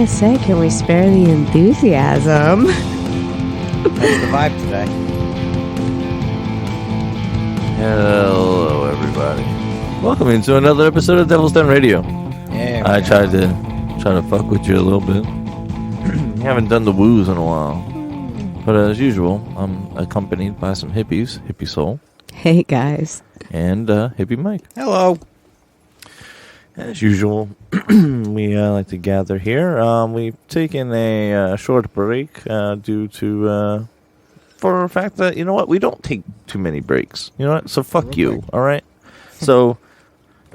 I say? Can we spare the enthusiasm? That's the vibe today. Hello, everybody. Welcome into another episode of Devil's Den Radio. Yeah, I tried to fuck with you a little bit. Haven't done the woos in a while, but as usual, I'm accompanied by some hippies, Hippie Soul. Hey, guys. And Hippie Mike. Hello. As usual, we like to gather here. We've taken a short break due to for the fact that, you know what, we don't take too many breaks. You know what? So fuck you, all right? So,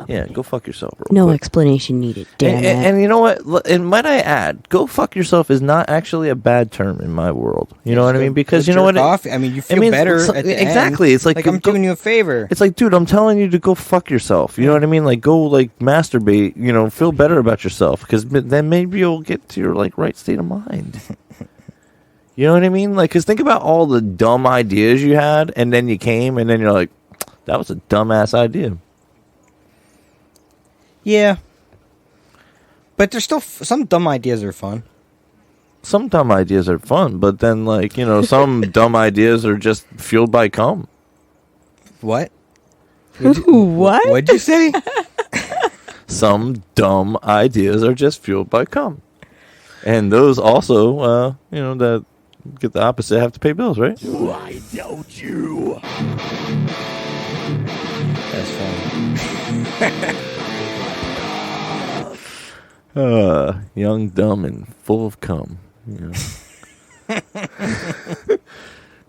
yeah, go fuck yourself. No quick. explanation needed, damn it. And you know what? And might I add, go fuck yourself is not actually a bad term in my world. You know what I mean? Because you know what? I mean, you feel better at the exactly. end. It's like I'm doing you a favor. It's like, dude, I'm telling you to go fuck yourself. You know what I mean? Like, go like masturbate. You know, feel better about yourself because then maybe you'll get to your like right state of mind. You know what I mean? Like, because think about all the dumb ideas you had, and then you came, and then you're like, that was a dumbass idea. Yeah. But there's still some dumb ideas are fun. Some dumb ideas are fun, but then, like, you know, some dumb ideas are just fueled by cum. What? What? What'd you say? Some dumb ideas are just fueled by cum. And those also, you know, that get the opposite, have to pay bills, right? Why don't you? That's funny. Young, dumb, and full of cum. You know.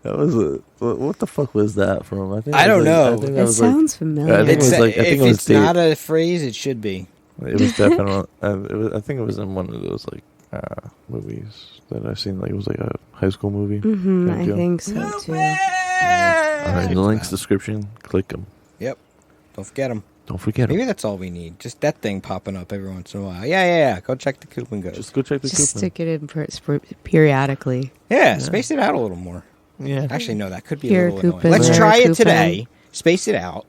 That was what the fuck was that from? I don't know. I think It sounds familiar. I think it was like, I think if it was it's not a phrase, it should be. It was definitely. I think it was in one of those like movies that I've seen. Like it was like a high school movie. Mm-hmm, I think so too. All right, the link's description. Click them. Yep. Don't forget them. Don't forget them. Maybe that's all we need. Just that thing popping up every once in a while. Yeah. Go check the coupon goes. Just go check the Just coupon. stick it in periodically. Yeah, space it out a little more. Yeah. Actually, no, that could be Here, a little coupon. annoying. Let's There, try it coupon. today. Space it out.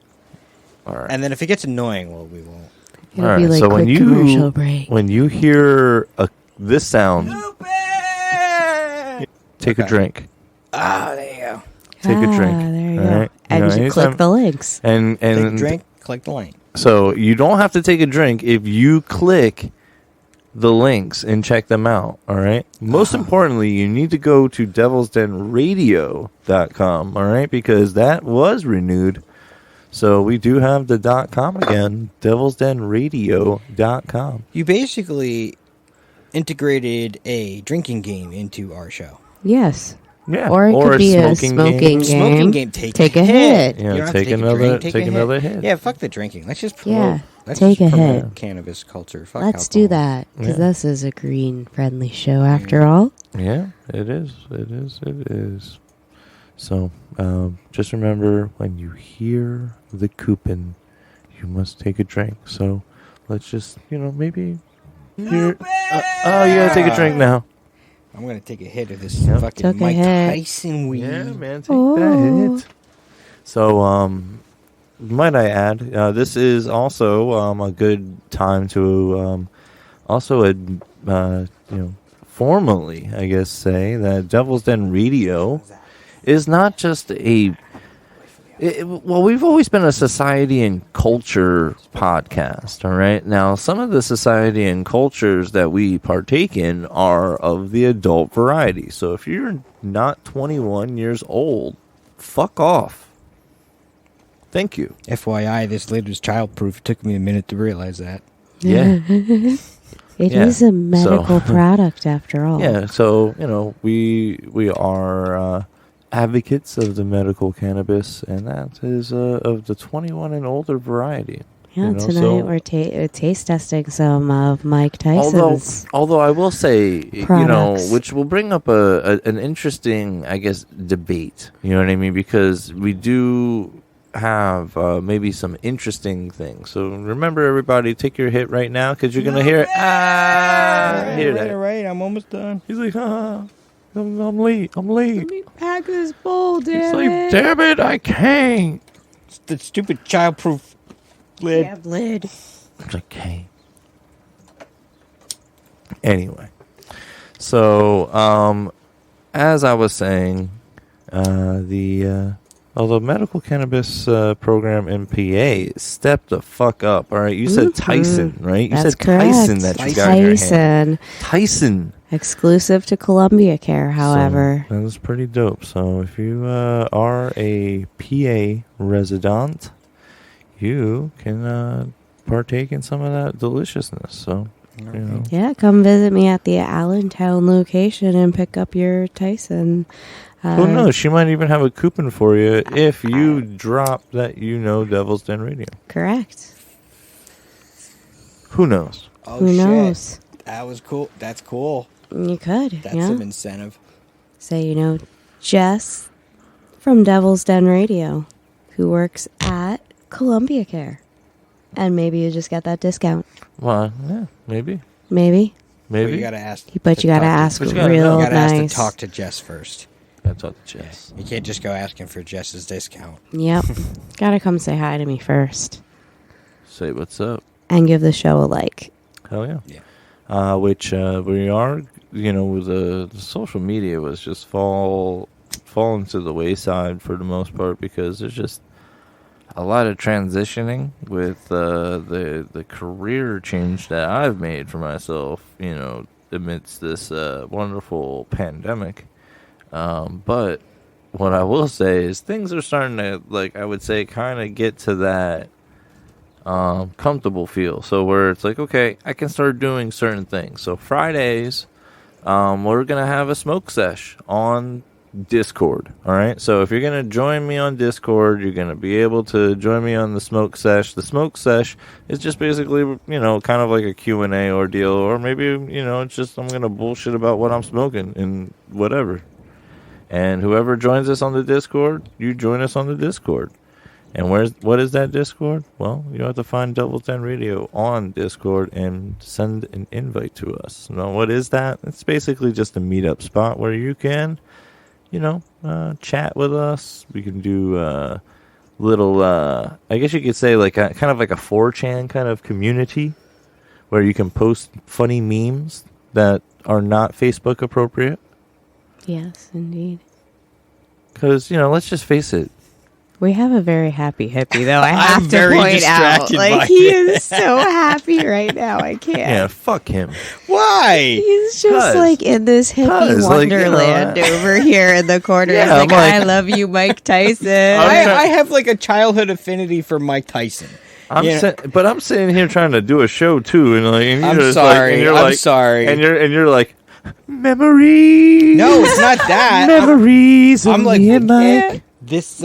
All right. And then if it gets annoying, well, we won't. It'll All be right, like so quick commercial break. when you hear this sound, take a drink. Ah, there you go. Take a drink. There you all go. right? And know, you anytime- click the links. And Take a drink, click the link. So you don't have to take a drink if you click the links and check them out, all right? Most importantly, you need to go to devilsdenradio.com, all right? Because that was renewed. So we do have the .com again, devilsdenradio.com. You basically integrated a drinking game into our show. Yes. Yeah. Or it could be a smoking game. Smoking game. Take a hit. Yeah, You don't have take to another- drink, take a another hit. Yeah, fuck the drinking. Let's just promote. Yeah, Let's take just a promote hit. Cannabis culture. Fuck Let's alcohol. do that. Because this is a green-friendly show after all. Yeah, it is. It is. It is. So, just remember, when you hear the coupon, you must take a drink. So, let's just, maybe... you gotta take a drink now. I'm going to take a hit of this Yep. fucking Took a Mike hit. Tyson weed. Yeah, man, take Oh. that hit. So, might I add, this is also a good time to also, formally, I guess, say that Devil's Den Radio is not just well, we've always been a society and culture podcast, all right? Now, some of the society and cultures that we partake in are of the adult variety. So if you're not 21 years old, fuck off. Thank you. FYI, this lid was childproof. It took me a minute to realize that. Yeah. It Yeah. is a medical product after all. Yeah, so, we are advocates of the medical cannabis, and that is of the 21 and older variety. Yeah, tonight we're taste testing some of Mike Tyson's. Although I will say, products. which will bring up an interesting, I guess, debate. You know what I mean? Because we do have maybe some interesting things. So remember, everybody, take your hit right now because you're gonna hear it. Hear that? Right, I'm almost done. He's like, I'm late. Let me pack this bowl, damn It's like, it. damn it, I can't. It's the stupid childproof lid. Yeah, lid. It's like, hey. Anyway, So, as I was saying, although medical cannabis program in PA stepped the fuck up. All right, you said Tyson, right? You That's said Tyson that you got in your hand. Tyson. Exclusive to Columbia Care, however. So that was pretty dope. So if you are a PA resident, you can partake in some of that deliciousness. So, you know. Yeah, come visit me at the Allentown location and pick up your Tyson. Who knows? She might even have a coupon for you if you drop that Devil's Den Radio. Correct. Who knows? Oh, Who knows? That was cool. That's cool. You could. That's some incentive. Say, Jess from Devil's Den Radio, who works at Columbia Care. And maybe you just get that discount. Well, yeah, maybe. Maybe. Well, you gotta ask. But you gotta ask real nice. You gotta ask to talk to Jess first. Gotta talk to Jess. You can't just go asking for Jess's discount. Yep. Gotta come say hi to me first. Say what's up. And give the show a like. Hell yeah. Yeah. Which we are, with the social media was just falling to the wayside for the most part because there's just a lot of transitioning with the career change that I've made for myself, amidst this wonderful pandemic. But what I will say is things are starting to, I would say, kind of get to that comfortable feel. So where it's like, okay, I can start doing certain things. So Fridays, we're going to have a smoke sesh on Discord. All right. So if you're going to join me on Discord, you're going to be able to join me on the smoke sesh. The smoke sesh is just basically, kind of like a Q&A ordeal, or maybe, it's just I'm going to bullshit about what I'm smoking and whatever. And whoever joins us on the Discord, you join us on the Discord. And what is that Discord? Well, you have to find Devil's Den Radio on Discord and send an invite to us. Now, what is that? It's basically just a meetup spot where you can, chat with us. We can do little, I guess you could say kind of like a 4chan kind of community where you can post funny memes that are not Facebook appropriate. Yes, indeed. Because, let's just face it. We have a very happy hippie, though. I have to very point out. distracted by He is so happy right now. I can't. Yeah, fuck him. Why? He's just in this hippie wonderland over here in the corner. Yeah, He's I love you, Mike Tyson. I have a childhood affinity for Mike Tyson. But I'm sitting here trying to do a show too, and I'm sorry. I'm sorry. And you're like, memories. No, it's not that. Memories. I'm like, this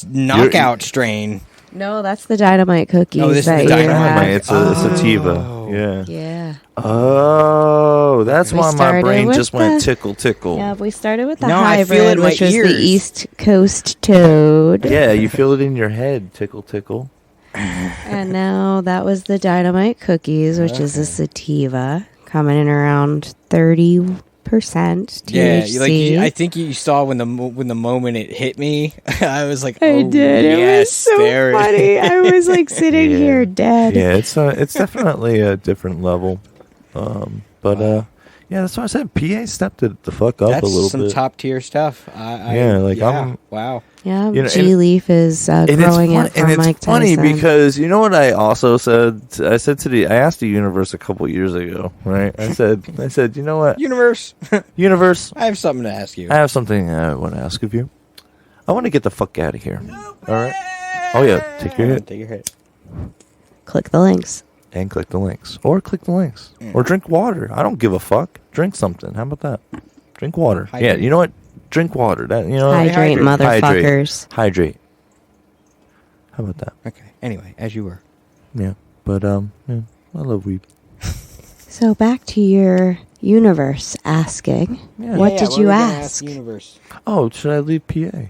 knockout strain. No, that's the dynamite cookies. Oh, this is the dynamite. It's a sativa. Yeah. Yeah. Oh, that's why my brain just went tickle, tickle. Yeah, we started with the I feel hybrid, it in my which was ears. the East Coast Toad. Yeah, you feel it in your head, tickle, tickle. And now that was the dynamite cookies, which is a sativa, coming in around 30% THC. Yeah, I think you saw when the moment it hit me, I was like, I did. Yes, it was so funny. I was sitting here dead. Yeah, it's definitely a different level. Yeah, that's why I said PA stepped it the fuck up a little bit. That's some top tier stuff. Wow. Yeah, G-Leaf is growing it for Mike Tyson. And it's funny because you know what I also said? I asked the universe a couple years ago, right? I said, you know what? Universe. Universe. I have something to ask you. I have something I want to ask of you. I want to get the fuck out of here. All right? Oh, yeah. Take your hit. Take your hit. Click the links. And click the links. Or click the links. Or drink water. I don't give a fuck. Drink something. How about that? Drink water. Hydrate. Yeah, you know what? Drink water. Hydrate, motherfuckers. Hydrate. How about that? Okay. Anyway, as you were. Yeah. But, I love weed. So back to your universe asking. Yeah. What did you ask? Universe. Oh, should I leave PA?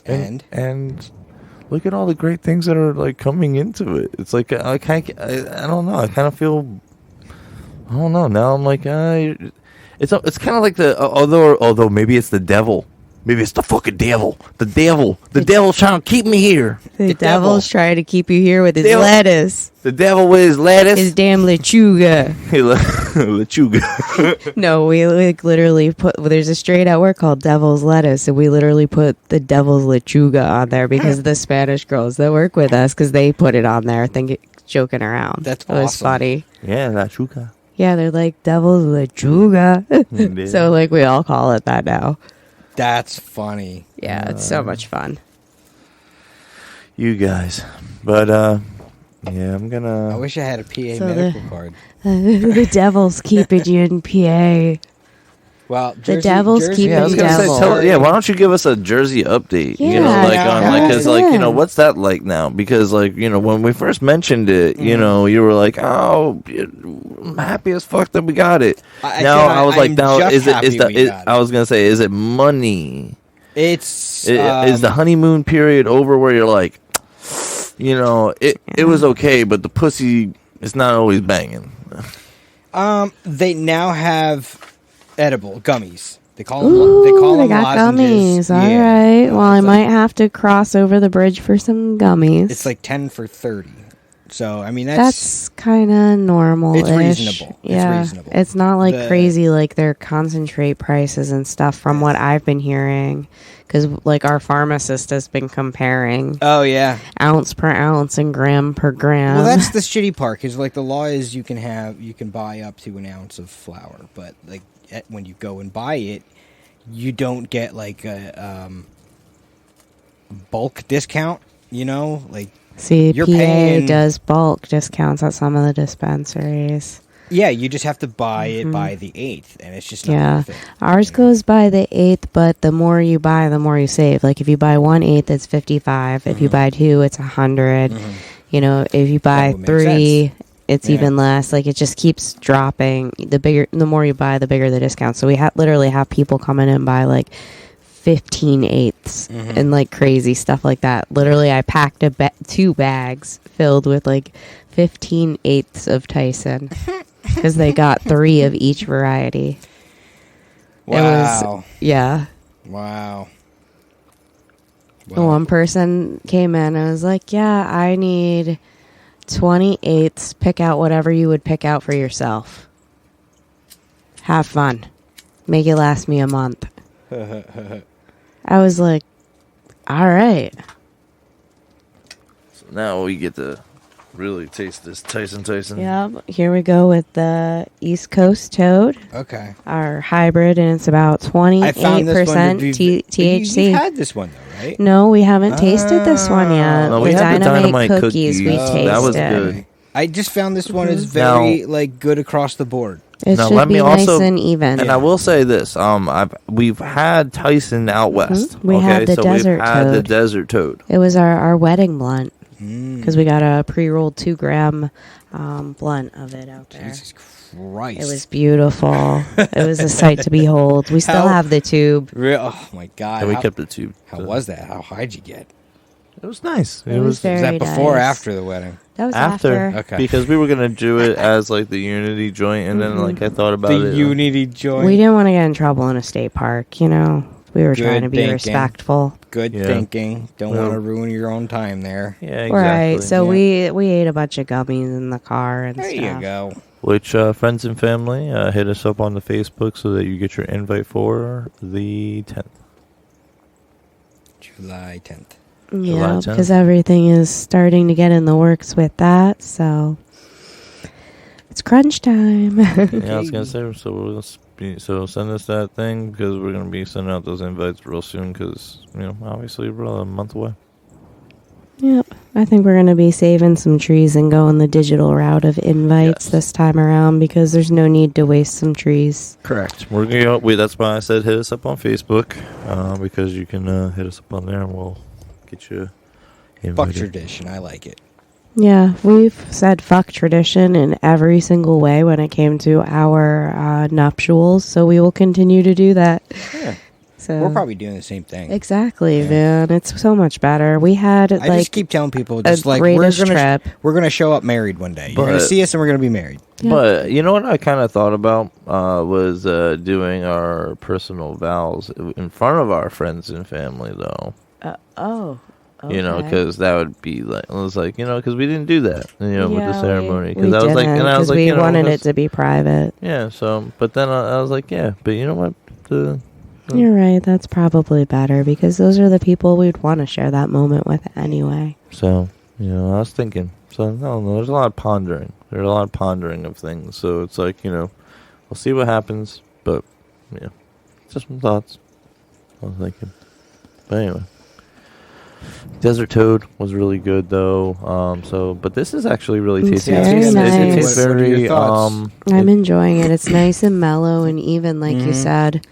And look at all the great things that are coming into it. It's I don't know. I kind of feel. I don't know. Now I'm it's kind of like although maybe it's the devil Maybe it's the fucking devil. The devil's trying to keep me here. The devil. devil's trying to keep you here with his Devil. lettuce. The devil with his lettuce. His damn lechuga. Lechuga. No, we like literally put. There's a straight out word called devil's lettuce, and we literally put the devil's lechuga on there because of the Spanish girls that work with us, because they put it on there, joking around. That's It was awesome. funny. Yeah, lechuga. Yeah, they're like devil's lechuga. Yeah. So like we all call it that now. That's funny. Yeah, it's so much fun. You guys. But, yeah, I'm gonna... I wish I had a PA So medical card. The devil's keeping you in PA. Well, The devil's keeping Yeah, I was gonna say, devil. why don't you give us a Jersey update? You know, Yeah, like on like, yeah. cause like you know, what's that like now? Because like you know, when we first mentioned it, you know, you were like, oh, I'm happy as fuck that we got it. I was like, now is it? I was gonna say, is it money? It's Is the honeymoon period over where you're like, you know, it was okay, but the pussy is not always banging. They now have edible gummies. They call Ooh, them they got lozenges. gummies. All Yeah. right. Well, I It's might have to cross over the bridge for some gummies. It's like 10 for 30. So I mean that's kind of normal. It's reasonable. It's Yeah, reasonable. it's not like The- crazy like their concentrate prices and stuff from what I've been hearing. Because like our pharmacist has been comparing Oh yeah. ounce per ounce and gram per gram. Well, that's the shitty part. Because like the law is you can buy up to an ounce of flour, but like when you go and buy it, you don't get like a bulk discount. You know, like. See, You're PA paying- does bulk discounts at some of the dispensaries. Yeah, you just have to buy it by the 8th, and it's just not Yeah, worth it. ours goes by the 8th, but the more you buy, the more you save. Like if you buy 1/8, it's 55. If you buy 2, it's 100. You know, if you buy would make 3, it's Yeah. even less. Like it just keeps dropping. The more you buy, the bigger the discount. So we literally have people come in and buy like 15/8 and like crazy stuff like that. Literally, I packed 2 bags filled with like 15/8 of Tyson because they got 3 of each variety. Wow. Yeah. Wow. One person came in and was like, yeah, I need 28ths. Pick out whatever you would pick out for yourself. Have fun. Make it last me a month. I was like, all right. So now we get to really taste this Tyson. Yep. Here we go with the East Coast Toad, Okay. our hybrid, and it's about 28% THC. You've had this one though, right? No, we haven't tasted this one yet. No, we the had the Dynamite Dynamite cookies we cookies. tasted. That was good. I just found this one is very like good across the board. It Now, should let be me nice also- and even. And I will say this: we've had Tyson out west. We had the so Desert we've had the Toad. Desert Toad. It was our wedding blunt because we got a pre-rolled 2-gram blunt of it out there. Jesus Christ! It was beautiful. It was a sight to behold. We still How- have the tube. Oh my god! And we how, kept the tube. how was that? How high'd you get? It was nice. It was Was very that before or nice. after the wedding? That was after. after. Okay. Because we were gonna do it as like the Unity joint, and then like I thought about The it. Unity joint. We didn't want to get in trouble in a state park, you know. We were trying to be thinking. respectful. Good Yeah. thinking. Don't Well- want to ruin your own time there. Yeah, exactly. Right. So Yeah. we ate a bunch of gummies in the car and There stuff. you go. Which friends and family hit us up on the Facebook so that you get your invite for the 10th. July 10th. July Yeah, 10th. because everything is starting to get in the works with that. So it's crunch time. Yeah, I was gonna say. So so send us that thing because we're gonna be sending out those invites real soon because obviously we're a month away. Yep. I think we're going to be saving some trees and going the digital route of invites Yes. this time around because there's no need to waste some trees. Correct. We're gonna that's why I said hit us up on Facebook because you can hit us up on there and we'll get you Fuck invited. tradition. I like it. Yeah, we've said fuck tradition in every single way when it came to our nuptials, so we will continue to do that. Yeah. So We're probably doing the same thing. exactly, Yeah. man. It's so much better. We had I just keep telling people, just like greatest trip. we're gonna show up married one day. You're gonna But- see us, and we're gonna be married. Yeah. But you know what I kind of thought about was doing our personal vows in front of our friends and family, though. Oh. Okay. You know, because that would be like, I was like, you know, because we didn't do that, you know, with the ceremony. Because I was like, and I was like, we you know, wanted it to be private. Yeah. So, but then I was like, yeah, but you know what? You're right. That's probably better because those are the people we'd want to share that moment with anyway. So, you know, I was thinking. So, no, there's a lot of pondering. There's a lot of pondering of things. So it's like, you know, we'll see what happens. But, yeah, just some thoughts. I was thinking. But anyway. Desert Toad was really good, though. But this is actually really tasty. Very nice. It's very, I'm enjoying it. It's nice and mellow and even, like you said.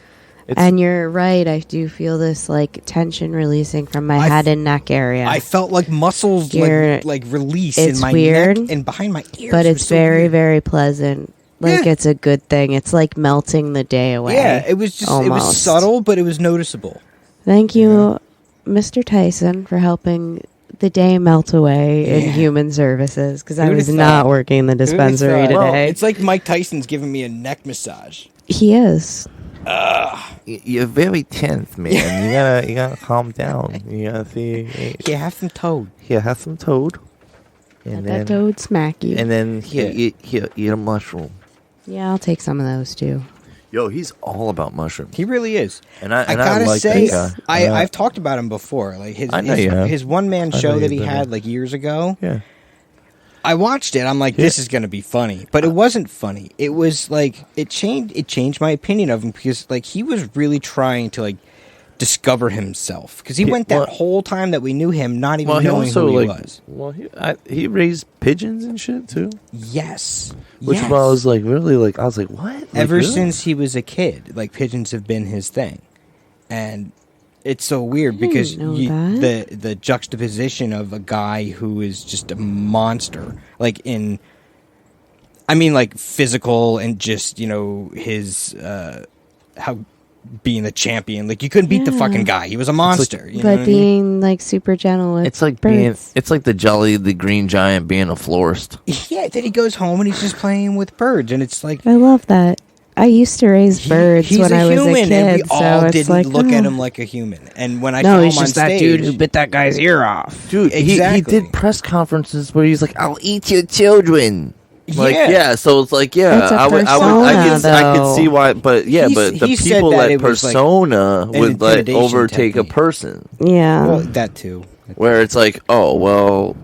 And you're right. I do feel this like tension releasing from my head and neck area. I felt like muscles like release in my weird, neck and behind my ears. But it's so very, weird. very pleasant. Like it's a good thing. It's like melting the day away. Yeah, it was just almost. It was subtle, but it was noticeable. Thank you, Mr. Tyson, for helping the day melt away in human services because I was not working the dispensary today. Well, it's like Mike Tyson's giving me a neck massage. He is. You're very tense, man. You gotta calm down. You gotta see. Here, have some toad. Here, have some toad. And let that toad smack you. And then eat a mushroom. Yeah, I'll take some of those too. Yo, he's all about mushrooms. He really is. And I gotta like say, that guy. I've talked about him before. Like his one man I show know that he you've had been like years ago. Yeah. I watched it. I'm like, this is gonna be funny, but it wasn't funny. It was like it changed my opinion of him because like he was really trying to like discover himself because he went that whole time that we knew him not even knowing who he was. Well, he raised pigeons and shit too. Yes, which I was like really like I was like what? Like, Ever really? since he was a kid, like pigeons have been his thing, and it's so weird because the juxtaposition of a guy who is just a monster, like like physical and just, you know, his, how being the champion, like you couldn't beat the fucking guy. He was a monster. Like, but being like super gentle with it's like birds. it's like the green giant being a florist. Yeah, then he goes home and he's just playing with birds, and it's like, I love that. I used to raise birds when I was a kid, and we all so it's didn't like, look at him like a human. And when I saw him on stage, that dude who bit that guy's ear off. Dude, exactly. he did press conferences where he's like, "I'll eat your children." Like, yeah. So it's like, It's a I could see why, but but the people let persona would like overtake a person. Yeah, well, that too. Where it's like, oh well,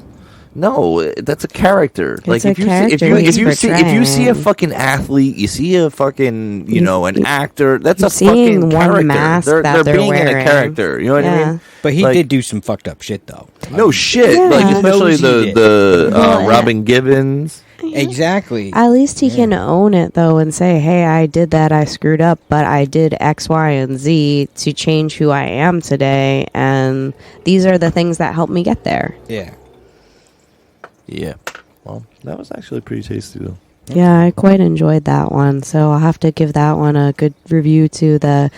no, that's a character. Like if you see a fucking athlete, you see a fucking an actor. That's a fucking character. Mask they're being wearing. in a character. You know what I mean? But he did do some fucked up shit though. No shit. Yeah. Like especially the Robin Givens. Exactly. At least he can own it though and say, "Hey, I did that. I screwed up, but I did X, Y, and Z to change who I am today, and these are the things that helped me get there." Yeah. Yeah. Well, that was actually pretty tasty though. Yeah, I quite enjoyed that one. So I'll have to give that one a good review to the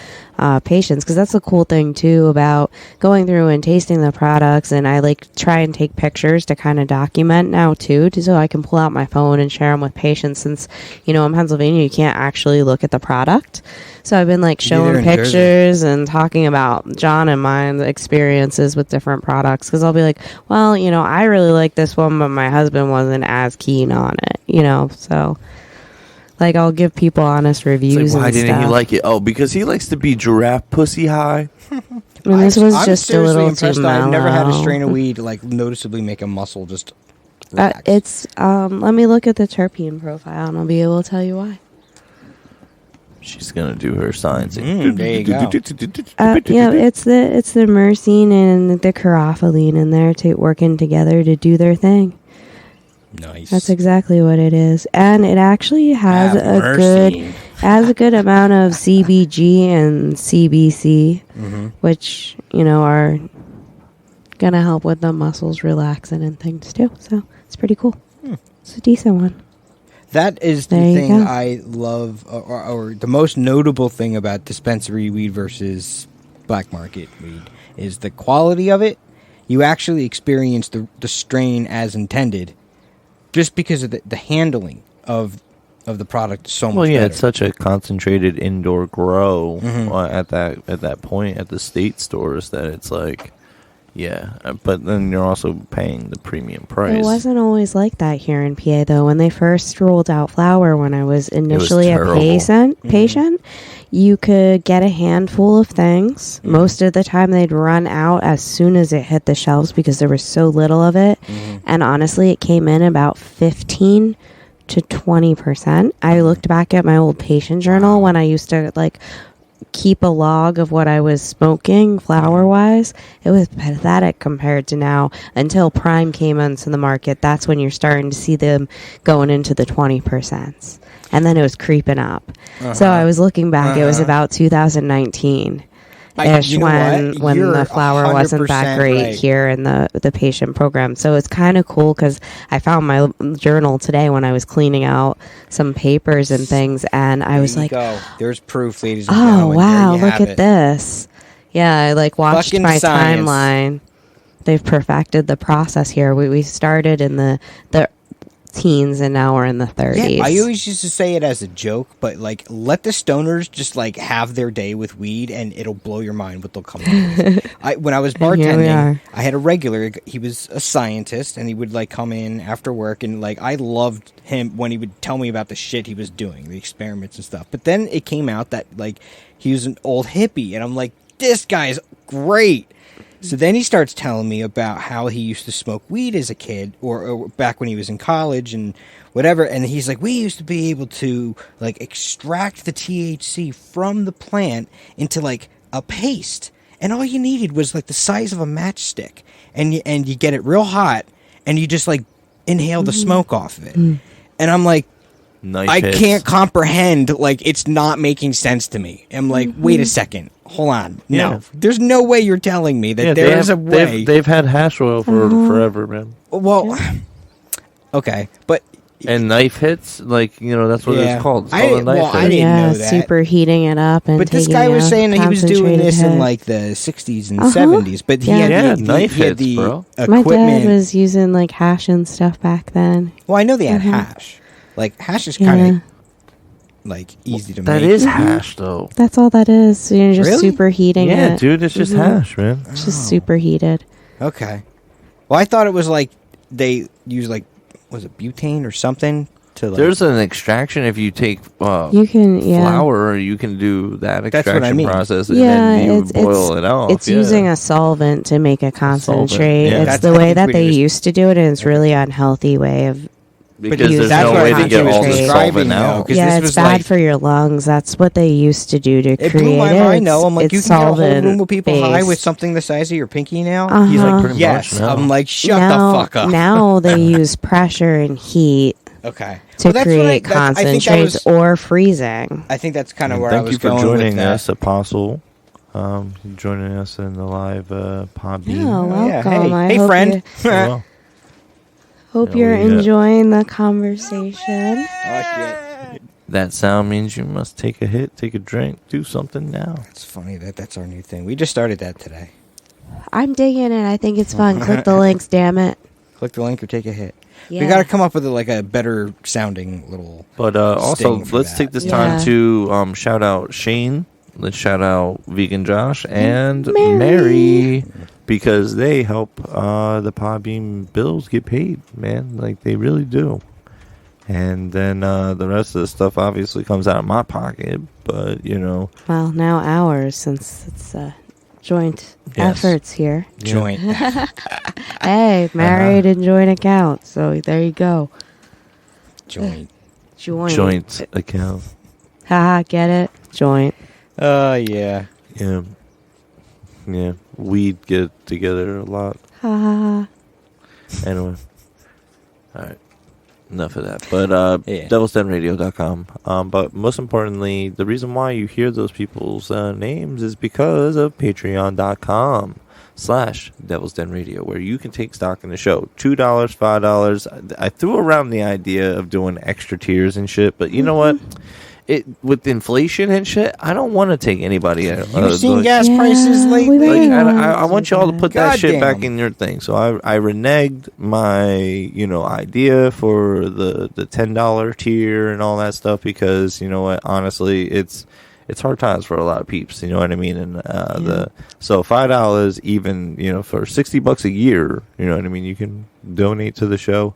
patients because that's the cool thing too about going through and tasting the products. And I like try and take pictures to kind of document now too, so I can pull out my phone and share them with patients. Since in Pennsylvania you can't actually look at the product, so I've been like showing pictures and talking about John and mine's experiences with different products because I'll be like, well, I really like this one, but my husband wasn't as keen on it, so. Like, I'll give people honest reviews. Like, why and didn't stuff. he like it? Oh, because he likes to be giraffe pussy high. And this was just a little too mellow. I've never had a strain of weed like noticeably make a muscle just relax. It's let me look at the terpene profile and I'll be able to tell you why. She's gonna do her science. There you go. It's the myrcene and the carophyllene in there working together to do their thing. Nice. That's exactly what it is, and it actually has a good amount of CBG and CBC, which are gonna help with the muscles relaxing and things too. So it's pretty cool. It's a decent one. That is the thing I love, or the most notable thing about dispensary weed versus black market weed is the quality of it. You actually experience the strain as intended. Just because of the handling of of the product is so much Well, yeah, better. it's such a concentrated indoor grow Mhm. at that point at the state stores that it's like, yeah. But then you're also paying the premium price. It wasn't always like that here in PA, though. When they first rolled out flour, when I was initially a terrible. patient, you could get a handful of things. Most of the time, they'd run out as soon as it hit the shelves because there was so little of it. And honestly, it came in about 15 to 20%. I looked back at my old patient journal when I used to like keep a log of what I was smoking flour wise. It was pathetic compared to now. Until Prime came onto the market, that's when you're starting to see them going into the 20%. And then it was creeping up. So I was looking back, it was about 2019 ish you know when You're the flour wasn't that 100% great right. here in the patient program. So it's kind of cool because I found my journal today when I was cleaning out some papers and things, and I was There you like, go. There's proof, ladies and oh gentlemen. wow, There you look have at it. this. Yeah, I like watched Fucking my science. timeline. They've perfected the process here. We started in the teens and now we're in the 30s. Yeah, I always used to say it as a joke, but like, let the stoners just like have their day with weed, and it'll blow your mind what they'll come up with. When I was Here we bartending, are. I had a regular. He was a scientist, and he would like come in after work, and like I loved him when he would tell me about the shit he was doing, the experiments and stuff. But then it came out that like he was an old hippie, and I'm like, this guy's great. So then he starts telling me about how he used to smoke weed as a kid or back when he was in college and whatever. And he's like, we used to be able to like extract the THC from the plant into like a paste. And all you needed was like the size of a matchstick. And you get it real hot and you just like inhale the smoke off of it. And I'm like, Knife I hits. can't comprehend, like, it's not making sense to me. I'm like, wait a second. Hold on. No. Yeah. There's no way you're telling me that Yeah, there is a way. They've had hash oil for forever, man. Well, okay. But, And knife hits, like, you know, that's what Yeah. it's called. It's I called a didn't- knife well, I hit. didn't know that. super heating it up and but this taking guy was a saying that he was doing concentrated this in, hit. like, the 60s and Uh-huh. 70s. But he Yeah. had Yeah, the knife he had hits, the bro. My equipment. dad was using like hash and stuff back then. Well, I know they had hash. Like, hash is kind of, like, easy to That make. is hash, though. That's all that is. So you're just Really? superheating Yeah, it. dude, it's just hash, man. It's just superheated. Okay. Well, I thought it was, like, they use, like, was it butane or something? To like, There's an extraction if you take You can, flour, you can do that That's what I extraction mean. process and Yeah, then you it's boil it off. It's yeah. using a solvent to make a concentrate. yeah. It's That's- the I way think that we they just- used to do it, and it's really unhealthy way of. because use there's that's no what way I to think get he all was the describing, solvent though, out. 'cause Yeah, this it's was bad like- for your lungs. That's what they used to do to It create blew my it. mind, though. I'm like, It's you can get a whole room solvent of people high with based. something the size of your pinky now? He's like, pretty yes. much, no. I'm like, shut now, the fuck up. Now they use pressure and heat Okay. to Well, that's what create I think that concentrates was- or freezing. I think that's kind of And where I thank was you for going joining with that. us, Apostle. Joining us in the live Podbean. Yeah, Oh, welcome. yeah. I Hey, hope friend. you- Well, Hope Yeah, you're we, enjoying the conversation. Oh, shit. that sound means you must take a hit, take a drink, do something now. It's funny that's our new thing. We just started that today. I'm digging it. I think it's fun. Click the links, damn it. Click the link or take a hit. We Yeah. got to come up with like a better sounding little. But also, Sting for let's that. take this Yeah. time to shout out Shane. Let's shout out VeganJosh and Mary. Mary because they help the Podbean bills get paid, man. Like, they really do. And then the rest of the stuff obviously comes out of my pocket. But, you know. Well, now ours, since it's joint Yes. efforts here. Joint. Hey, married and joint account. So there you go. Joint. Joint account. Haha, get it? Joint. Yeah. Yeah. Yeah. We'd get together a lot. Haha. Anyway. All right. Enough of that. But Yeah. devilsdenradio.com. But most importantly, the reason why you hear those people's names is because of patreon.com/devilsdenradio, where you can take stock in the show. $2, $5. I threw around the idea of doing extra tiers and shit, but you know what? with inflation and shit, I don't want to take anybody out. You've seen like, gas prices lately? I want y'all to put that shit back Goddamn. in your thing. So I reneged my idea for the $10 tier and all that stuff because you know what, honestly, it's hard times for a lot of peeps. You know what I mean? And so $5 even for $60 a year. You know what I mean? You can donate to the show,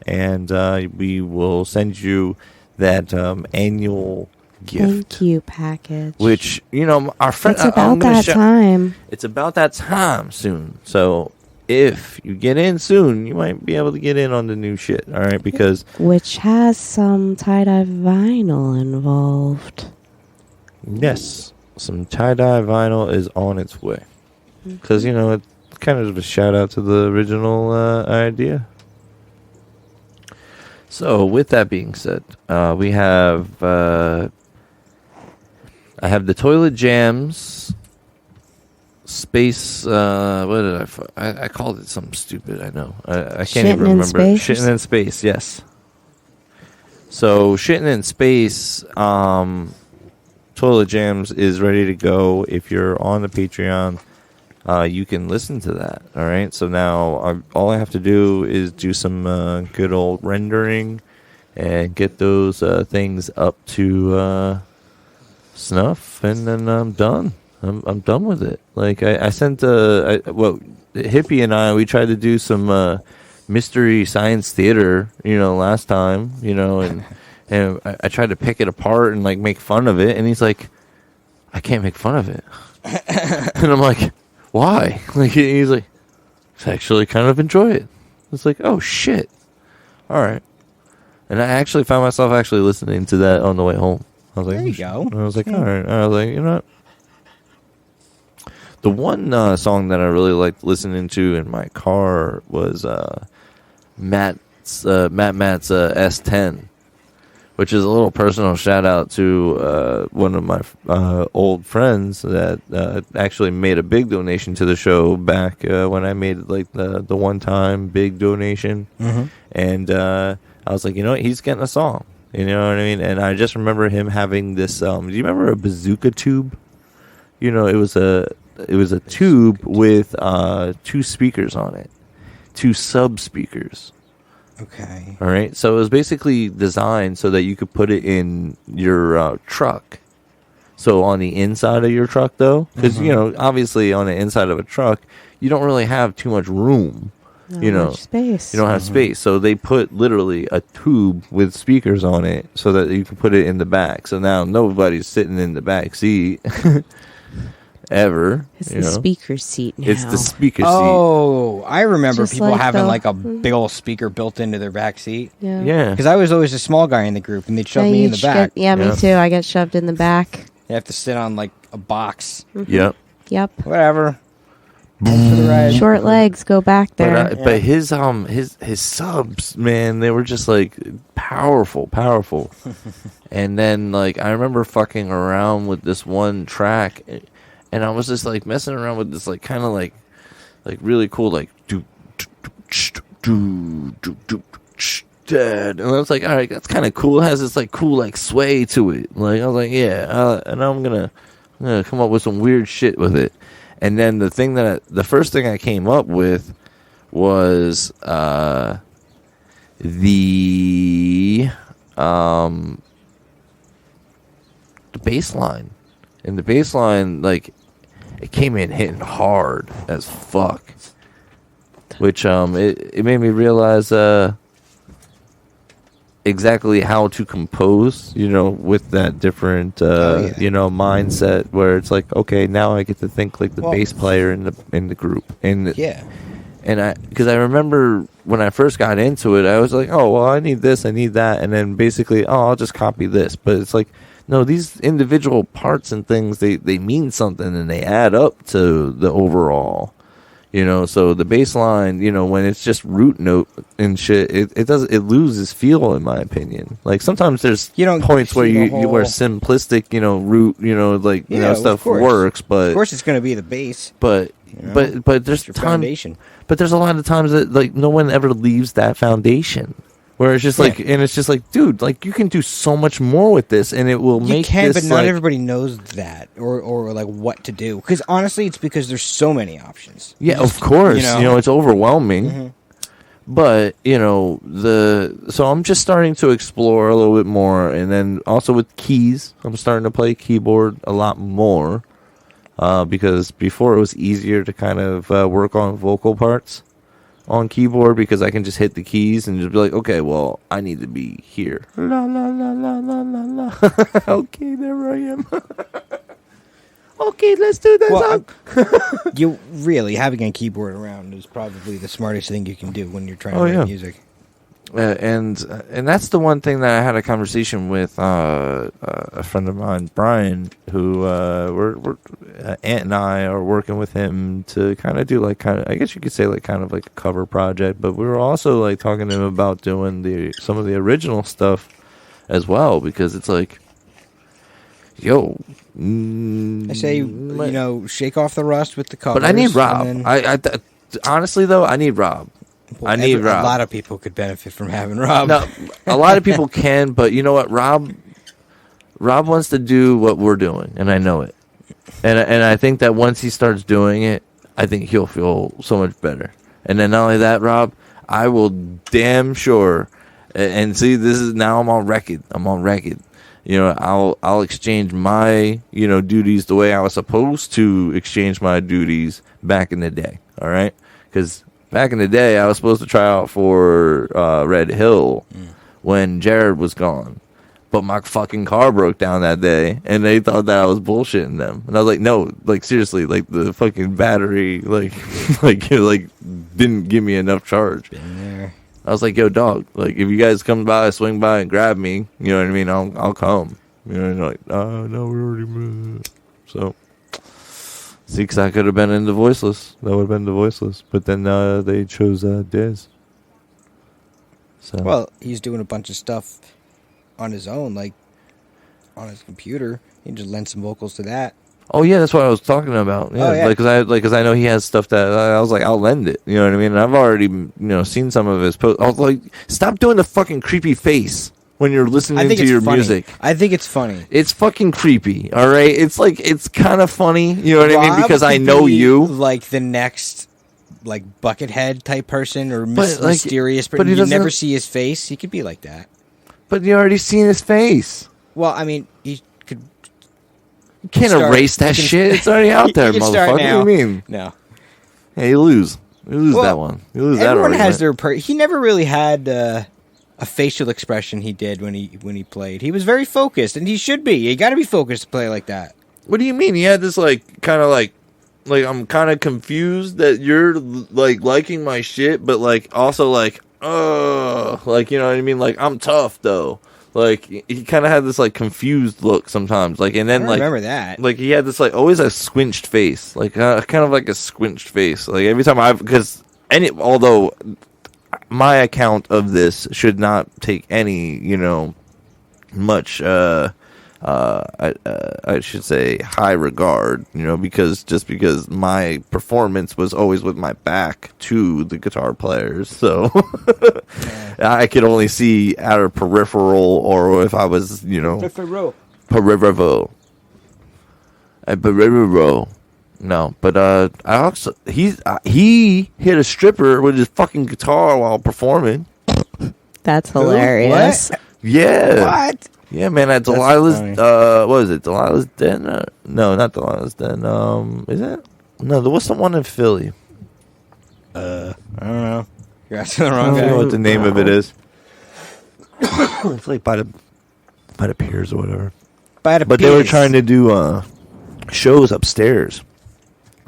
and we will send you that annual gift. Thank you package. Which our friend. It's about that time. It's about that time soon. So if you get in soon, you might be able to get in on the new shit. All right, because Which has some tie-dye vinyl involved. yes, some tie-dye vinyl is on its way. Because it's kind of a shout out to the original idea. So with that being said, we have I have the Toilet Jams space. What did I called it something stupid. I know. I can't even Shitting in remember. Space? Shitting in Space. Yes. So Shitting in Space. Toilet Jams is ready to go. If you're on the Patreon, you can listen to that. All right. So now all I have to do is do some good old rendering and get those things up to snuff, and then I'm done. I'm done with it. Like I sent Hippie and I, we tried to do some mystery science theater, last time, and I tried to pick it apart and like make fun of it, and he's like, I can't make fun of it. And I'm like, why? Like he's like, I actually kind of enjoy it. It's like, oh shit. All right. And I actually found myself actually listening to that on the way home. I was like, There you go. And I was like, all right. I was like, you know what? The one song that I really liked listening to in my car was Matt's S10, which is a little personal shout out to one of my old friends that actually made a big donation to the show back when I made like the one time big donation. Mm-hmm. And I was like, you know what? He's getting a song. You know what I mean? And I just remember him having this. Do you remember a bazooka tube? It was a tube with 2 speakers on it, 2 sub speakers. Okay. All right. So it was basically designed so that you could put it in your truck. So on the inside of your truck, though, because obviously on the inside of a truck, you don't really have too much room. Not much space. You don't have space. So they put literally a tube with speakers on it so that you can put it in the back. So now nobody's sitting in the back seat ever. It's the speaker seat now. It's the speaker seat. Oh, I remember Just people like having the- like a big old speaker built into their back seat. Yeah. Yeah. Because I was always a small guy in the group, and they'd shove me in the back. Me Yeah. too. I get shoved in the back. You have to sit on like a box. Yep. Yep. Whatever. Thanks for the ride. Short legs, go back there. But his subs, man, they were just like powerful. And then like I remember fucking around with this one track, and I was just like messing around with this like kind of like really cool like do. And I was like, all right, that's kind of cool. It has this like cool like sway to it. Like I was like, yeah, and I'm gonna come up with some weird shit with it. And then the first thing I came up with was the bass line. And the bass line, like, it came in hitting hard as fuck. Which it made me realize exactly how to compose, with that different mindset where it's like, okay, now I get to think like the bass player in the group. And because I remember when I first got into it, I was like, oh well, I need this, I need that, and then basically, oh, I'll just copy this. But it's like, no, these individual parts and things, they mean something and they add up to the overall. So the bass line, when it's just root note and shit, it loses feel, in my opinion. Like sometimes there's points where where simplistic, root, stuff works, but of course it's going to be the bass. But there's foundation. But there's a lot of times that like no one ever leaves that foundation. Where it's just like, and it's just like, dude, like you can do so much more with this, and it will make can, this, but not like, everybody knows that or like what to do. Because honestly, it's because there's so many options. Yeah, of course. you know? It's overwhelming. Mm-hmm. But, so I'm just starting to explore a little bit more. And then also with keys, I'm starting to play keyboard a lot more. Because before it was easier to kind of work on vocal parts on keyboard because I can just hit the keys and just be like, okay, well, I need to be here. La, la, la, la, la, la, la. Okay, there I am. Okay, let's do this. Well, you really having a keyboard around is probably the smartest thing you can do when you're trying to write music. And that's the one thing that I had a conversation with a friend of mine, Brian, who we're Aunt and I are working with him to kind of do I guess you could say kind of like a cover project, but we were also like talking to him about doing some of the original stuff as well, because it's like, yo, I say shake off the rust with the covers. but I need Rob. I honestly though, I need Rob. Well, I need Rob. A lot of people could benefit from having Rob. No, a lot of people can, but you know what? Rob wants to do what we're doing, and I know it. And I think that once he starts doing it, I think he'll feel so much better. And then not only that, Rob, I will damn sure. And see, this is now I'm on record. I'll exchange my duties the way I was supposed to exchange my duties back in the day. All right, because back in the day, I was supposed to try out for Red Hill when Jared was gone. But my fucking car broke down that day, and they thought that I was bullshitting them. And I was like, no, like, seriously, like, the fucking battery, like didn't give me enough charge. Been there. I was like, yo, dog, like, if you guys come by, swing by and grab me, you know what I mean, I'll come. And they're like, oh, no, we're already moved. So... See, because I could have been in the Voiceless. That would have been the Voiceless. But then they chose Diz. So. Well, he's doing a bunch of stuff on his own, like on his computer. He can just lend some vocals to that. Oh, yeah, that's what I was talking about. Yeah, oh, yeah. Because I know he has stuff that I was like, I'll lend it. You know what I mean? And I've already seen some of his posts. I was like, stop doing the fucking creepy face when you're listening to your music. I think it's funny. It's fucking creepy, all right? It's like, it's kind of funny, you know what I mean? Because I know you. Like the next, like, Buckethead type person or mysterious person. You never see his face. He could be like that. But you already seen his face. Well, I mean, he could... You can't erase that shit. It's already out there, motherfucker. What do you mean? No. Hey, you lose. You lose that one. You lose that Everyone argument. has their... He never really had... a facial expression he did when he played. He was very focused, and he should be. You got to be focused to play like that. What do you mean? He had this kind of I'm kind of confused that you're liking my shit, but also you know what I mean? Like, I'm tough though. Like, he kind of had this confused look sometimes. And then I remember that. He had this always a squinched face, kind of like a squinched face. Like every time although my account of this should not take any, much, I should say, high regard, because my performance was always with my back to the guitar players. So I could only see at a peripheral, or if I was, peripheral. No, but I also he hit a stripper with his fucking guitar while performing. That's hilarious. What? Yeah. What? Yeah, man. At Delilah's, what is it? Delilah's Den? No, not Delilah's Den. Is it? No, what's the one in Philly? I don't know. You're asking the wrong I don't guy. know what the name of it is. It's like by the piers or whatever. But they were trying to do shows upstairs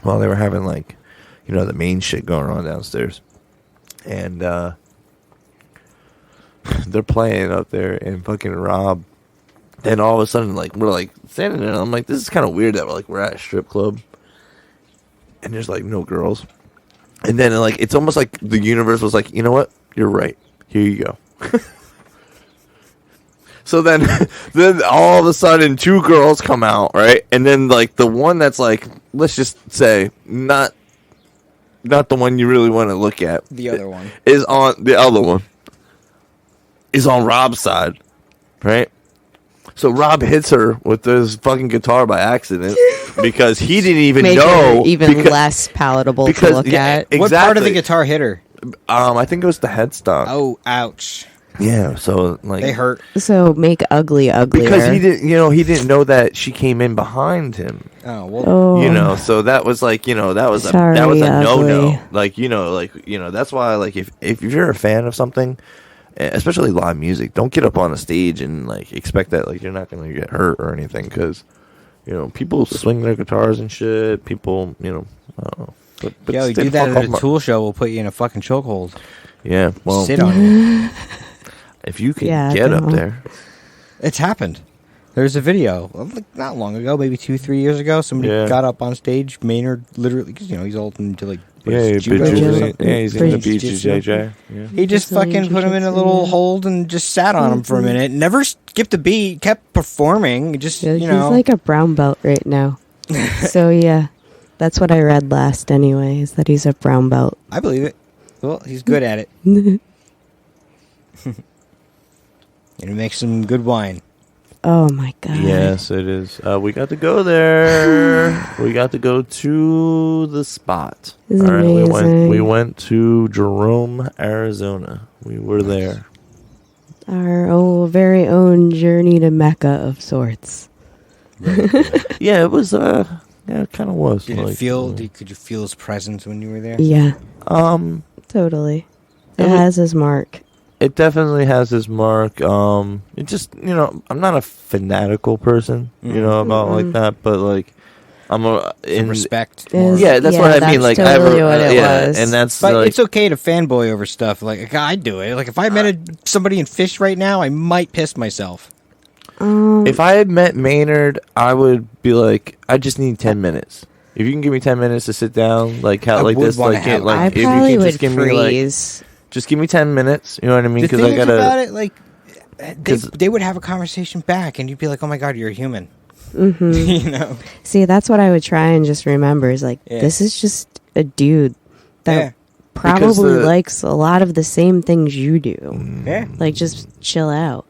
while they were having the main shit going on downstairs, and they're playing up there, and fucking Rob. Then all of a sudden, we're standing there, and I'm like, this is kind of weird that we're at a strip club, and there's no girls, and then it's almost like the universe was like, you know what, you're right, here you go. So then all of a sudden, two girls come out, right? And then the one that's let's just say not the one you really want to look at. The other one is on the other one. is on Rob's side, right? So Rob hits her with this fucking guitar by accident because he didn't even Make know. her even less palatable to look at. Exactly. What part of the guitar hit her? I think it was the headstock. Oh, ouch. Yeah, so like They hurt. So make ugly uglier. because he didn't know that she came in behind him. Oh, well. Oh, So that was like, that was Sorry, a no-no. ugly. Like, that's why, like, if you're a fan of something, especially live music, don't get up on a stage and like expect that like you're not going to get hurt or anything, because people swing their guitars and shit. People, I don't know. But Yo, you stay do the that fuck at off a tool show, we'll put you in a fucking chokehold. Yeah, well, Sit on you. if you can Yeah, get up no. there. It's happened. There's a video, like, not long ago, maybe 2-3 years ago. Somebody got up on stage. Maynard literally, because he's old into like judo or something. he's in the Jiu-jitsu. BJJ. Yeah. He just Brazilian fucking put him in a jiu-jitsu, little yeah. hold and just sat on him for a minute. Never skipped a beat. Kept performing. Just yeah, he's like a brown belt right now. So yeah, that's what I read last. Anyway, is that he's a brown belt. I believe it. Well, he's good at it, and he makes some good wine. Oh my god. Yes, it is. We got to go there. We got to go to the spot. This is All right, amazing. we went to Jerome, Arizona. We were there. Our very own journey to Mecca of sorts. Yeah, it was. Yeah, it kind of was. Did it feel? Could you feel his presence when you were there? Yeah, Um, totally. It It was- has his mark. it definitely has his mark. It just, I'm not a fanatical person, about like that, but like, I'm in Respect. Is- Yeah, that's what I mean. that's Like, I totally what it yeah, was. and that's But like, it's okay to fanboy over stuff. Like, I do it. Like, if I met somebody in Fish right now, I might piss myself. if I had met Maynard, I would be like, I just need 10 minutes. If you can give me 10 minutes to sit down, like how I like would this, wanna like, have- like I if you probably can would just give me like, freeze. just give me 10 minutes. You know what I mean? The Because thing I is about gotta. it, like, they would have a conversation back, and you'd be like, "Oh my god, you're a human." Mm-hmm. See, that's what I would try and just remember is like, Yeah. this is just a dude that Yeah. probably the- likes a lot of the same things you do. Yeah. Like, just chill out.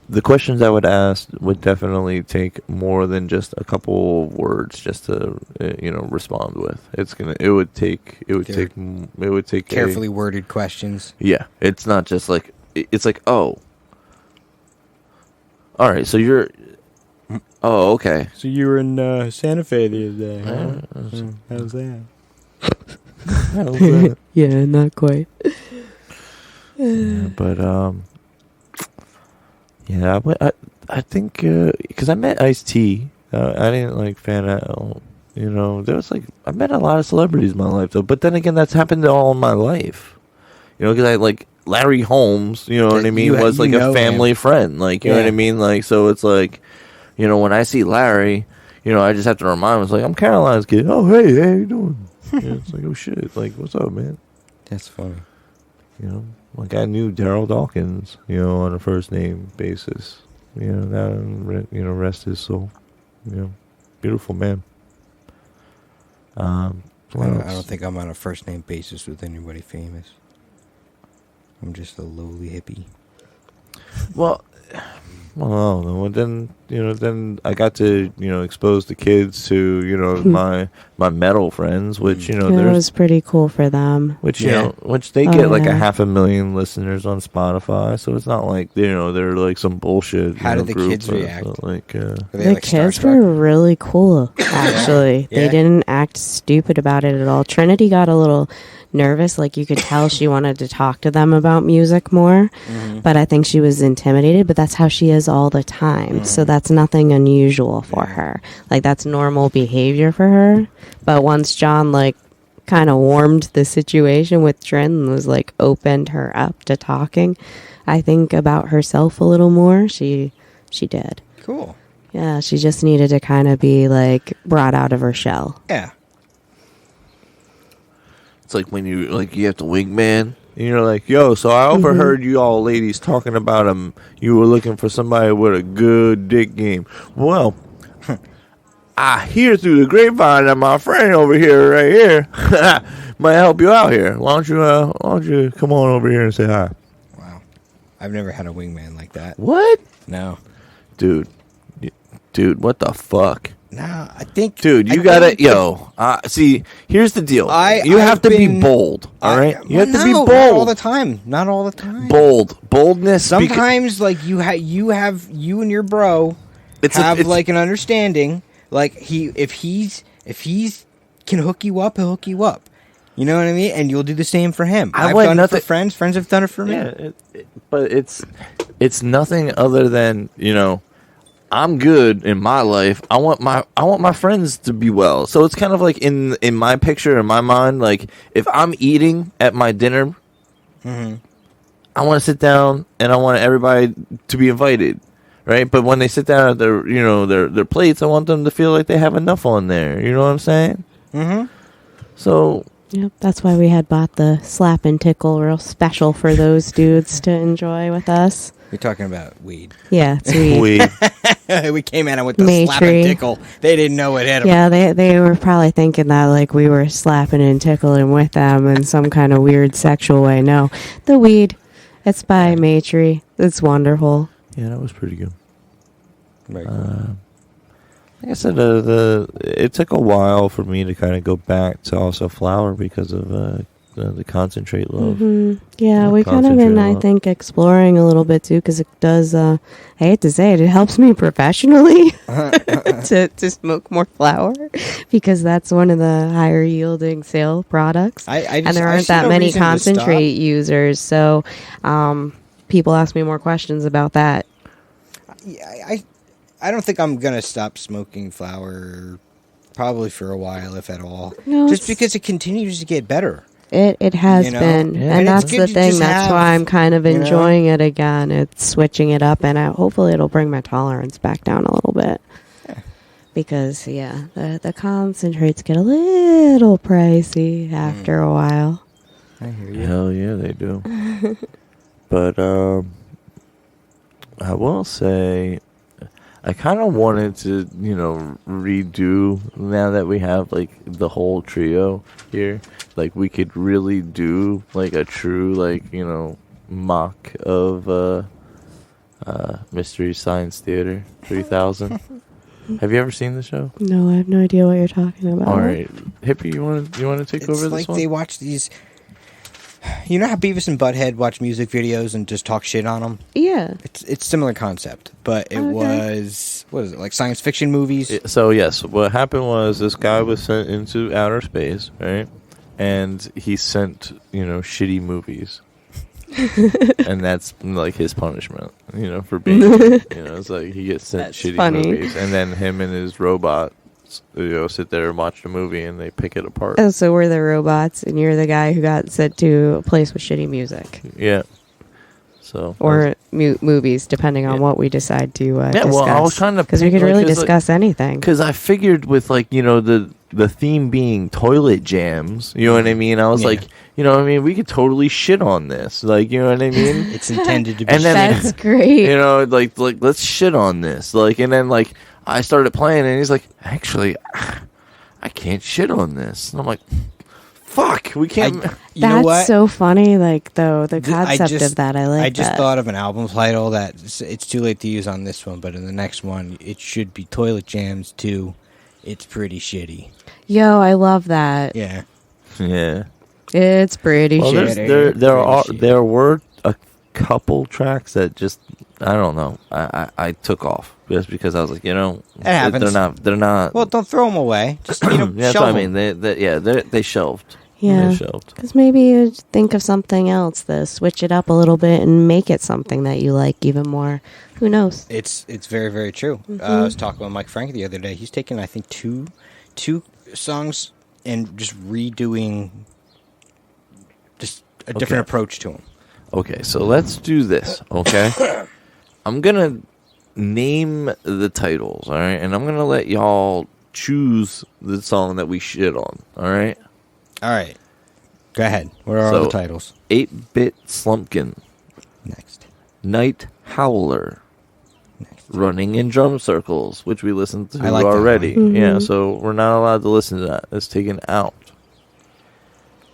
The questions I would ask would definitely take more than just a couple of words just to respond with. It would take Carefully worded questions. Yeah, it's not just like it's like, oh, all right, so you're okay. So you were in Santa Fe the other day, How's that? Yeah, not quite. Yeah, but yeah, I think because I met Ice-T, I didn't like fan out. There was like I met a lot of celebrities in my life though, but then again, that's happened all in my life. Because I like Larry Holmes. You know what I mean? Was like a family friend. Like you know what I mean? Like so, it's like when I see Larry, I just have to remind him. It's like I'm Caroline's kid. Oh hey, how you doing? It's like oh shit, like what's up, man? That's funny. Like I knew Daryl Dawkins, on a first name basis. Now rest his soul. Beautiful man. I don't think I'm on a first name basis with anybody famous. I'm just a lowly hippie. Well, then then I got to expose the kids to my metal friends, which It there's was pretty cool for them. which Yeah. which they get like yeah. 500,000 listeners on Spotify, so it's not like they're like some bullshit. How did the group kids or react? so, like Were they, The like, kids starstruck? were really cool, actually. Yeah. They didn't act stupid about it at all. Trinity got a little nervous. Like, you could tell she wanted to talk to them about music more. But I think she was intimidated. But that's how she is all the time. So that's nothing unusual for her. Like, that's normal behavior for her. But once John, like, kind of warmed the situation with Trin and was, like, opened her up to talking, I think, about herself a little more, she did. Cool. Yeah, she just needed to kind of be, like, brought out of her shell. Yeah. it's like when you have to wingman. And you're like, yo, so I overheard you all ladies talking about you were looking for somebody with a good dick game. Well, I hear through the grapevine that my friend over here, right here, might help you out here. Why don't you come on over here and say hi? I've never had a wingman like that. What? No. Dude, what the fuck? No, I think... Dude, you gotta... see, here's the deal. You have to be bold, all right? You have to be bold. Not all the time. Not all the time. Boldness. Sometimes, like, you and your bro have like, an understanding. Like, if he's can hook you up, he'll hook you up. You know what I mean? And you'll do the same for him. I've done it for friends. Friends have done it for me. Yeah, but it's nothing other than, I'm good in my life. I want my friends to be well. So it's kind of like in my picture, in my mind, like if I'm eating at my dinner, I want to sit down and I want everybody to be invited, right? But when they sit down at their plates, I want them to feel like they have enough on there. You know what I'm saying? Mm-hmm. So. Yep, that's why we had bought the slap and tickle real special for those dudes to enjoy with us. You're talking about weed. Yeah, it's weed. We came at them with the slap and tickle. They didn't know it hit them. Yeah, they were probably thinking that like we were slapping and tickling with them in some kind of weird sexual way. No, the weed. It's by Maitre. It's wonderful. Yeah, that was pretty good. Very cool. Like I said, it took a while for me to kind of go back to also flour because of the concentrate love. Mm-hmm. Yeah, we kind of been, I think, exploring a little bit too, because it does. I hate to say it, it helps me professionally to smoke more flour, because that's one of the higher yielding sale products, and there aren't that many concentrate users. So, people ask me more questions about that. I don't think I'm going to stop smoking flower probably for a while, if at all. No, just because it continues to get better. It has been. Yeah. And that's the thing. That's why I'm kind of enjoying it again. It's switching it up, and hopefully it'll bring my tolerance back down a little bit. Yeah. Because, the concentrates get a little pricey after a while. I hear you. Hell yeah, they do. But I will say, I kind of wanted to, redo, now that we have, like, the whole trio here. Like, we could really do, like, a true, like, mock of Mystery Science Theater 3000. Have you ever seen the show? No, I have no idea what you're talking about. All right. Hippie, you want to take over this one? It's like they watch these... You know how Beavis and Butthead watch music videos and just talk shit on them? Yeah. It's similar concept, but it was, what is it, like science fiction movies? So, yes, what happened was this guy was sent into outer space, right? And he sent, shitty movies. And that's, like, his punishment, for being, it's like he gets sent that's shitty funny. movies. And then him and his robot, sit there and watch the movie, and they pick it apart. Oh, so we're the robots, and you're the guy who got sent to a place with shitty music. Yeah. So. Or movies, depending on what we decide to discuss. Well, I was trying to... Because we could really discuss anything. Because I figured with, like, the theme being toilet jams, you know what I mean? I was like, we could totally shit on this. Like, you know what I mean? It's intended to be and then, that's great. like, let's shit on this. Like, and then, like, I started playing, and he's like, actually, I can't shit on this. And I'm like, fuck, we can't... That's so funny, like, though, the concept of that, I like that. I just thought of an album title that it's too late to use on this one, but in the next one, it should be Toilet Jams 2. It's pretty shitty. Yo, I love that. Yeah. Yeah. It's pretty shitty. There were a couple tracks that just, I don't know, I took off just because I was like, it happens. They're not. Well, don't throw them away. Just that's shelve what I mean. They shelved. Yeah. They shelved. Because maybe you think of something else, switch it up a little bit and make it something that you like even more. Who knows? It's very, very true. I was talking with Mike Frank the other day. He's taken, I think, two songs and just redoing just a different approach to them. Okay, so let's do this, okay? I'm going to name the titles, all right? And I'm going to let y'all choose the song that we shit on, all right? All right. Go ahead. What are all the titles? 8-Bit Slumpkin. Next. Night Howler. Next. Running in Drum Circles, which we listened to like already. Mm-hmm. Yeah, so we're not allowed to listen to that. It's taken out.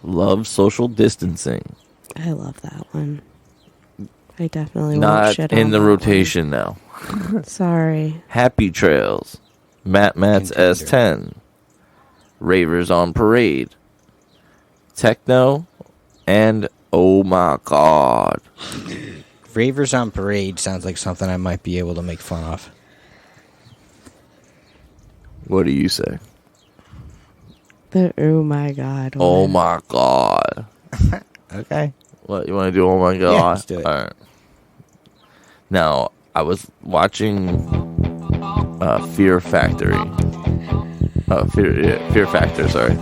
Love Social Distancing. I love that one. I definitely won't Not shit in on the that rotation now. one. Sorry. Happy Trails, Matt's Contender. S10, Ravers on Parade, Techno, and Oh My God. Ravers on Parade sounds like something I might be able to make fun of. What do you say? Oh my God. Oh one. My God. Okay. What, you want to do Oh My God? Yeah, let's do it. All right. Now, I was watching Fear Factory. Fear Factor, sorry.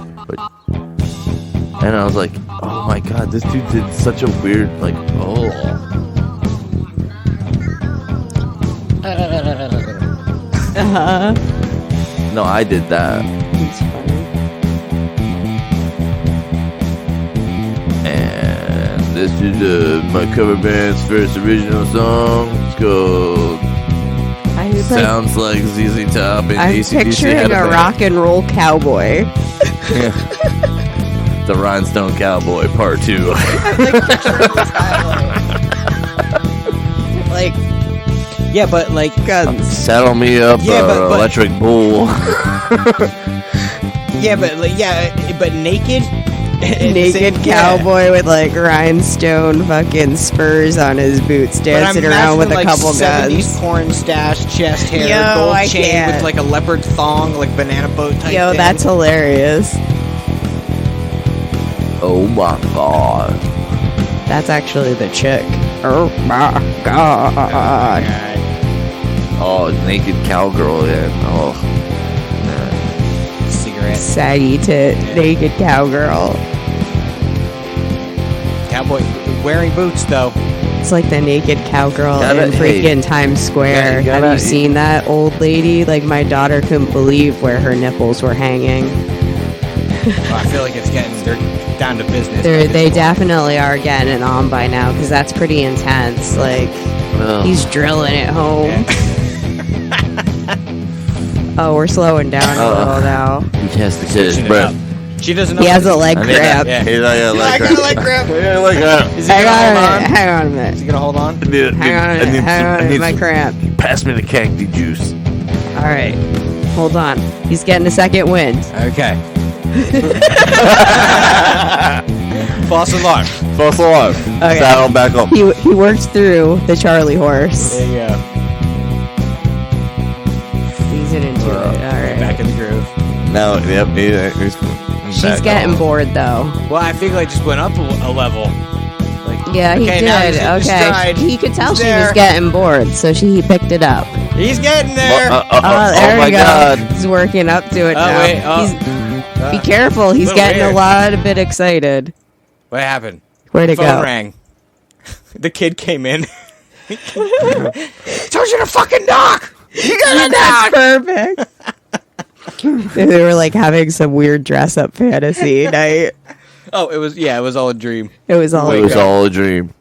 And I was like, oh my God, this dude did such a weird, like, oh. Uh-huh. No, I did that. It's funny. And this is my cover band's first original song. It's called I was Sounds Like ZZ Top and I'm AC/DC picturing had a band. rock and roll cowboy. The Rhinestone Cowboy Part 2. Like Yeah, but like, guns. Saddle me up, Yeah, but- electric bull. but naked. Naked cowboy with like rhinestone fucking spurs on his boots, dancing around with a couple 70s guns. porn stash, chest hair, Yo, gold I chain can't. with like a leopard thong, like banana boat type Yo, thing. that's hilarious. Oh my God. That's actually the chick. Oh my God. Oh, naked cowgirl, yeah. Oh. Cigarette. Saggy tit, naked cowgirl. Cowboy wearing boots though. It's like the naked cowgirl in hey. freaking Times Square. Yeah, Have you seen that old lady? Like, my daughter couldn't believe where her nipples were hanging. Well, I feel like they're down to business. They definitely are getting it on by now, because that's pretty intense. Like, Ugh. he's drilling it home. Oh, we're slowing down a little now. He has to get his Switching it breath. up. She doesn't know. He has a leg I mean, cramp. Yeah. He's like, I got a leg cramp. Yeah, like that. Is he Hang gonna on a hold minute. on? Hang on a Is minute. he gonna hold on? Hang on a minute. Hang on a minute. My cramp. Pass me the cacti juice. All right. Hold on. He's getting a second wind. Okay. False alarm. False alarm. Okay. Saddle back up. He works through the Charlie horse. There you go. He's into it. All right. Back in the groove. Now, yep, he's She's back getting on. bored though. Well, I think I just went up a level. Like, Yeah, he okay, now did. he's in Okay. stride. He could tell He's she there. was getting bored, so he picked it up. He's getting there. Oh, there my we go. God. He's working up to it Oh, now. wait, oh. Be careful. He's Little getting weird. a lot of bit excited. What happened? Where'd it Phone go? rang. The kid came in. Told you to fucking knock. You gotta knock. Perfect. They were like having some weird dress up fantasy night. Oh, it was all a dream. It was all It was all a dream.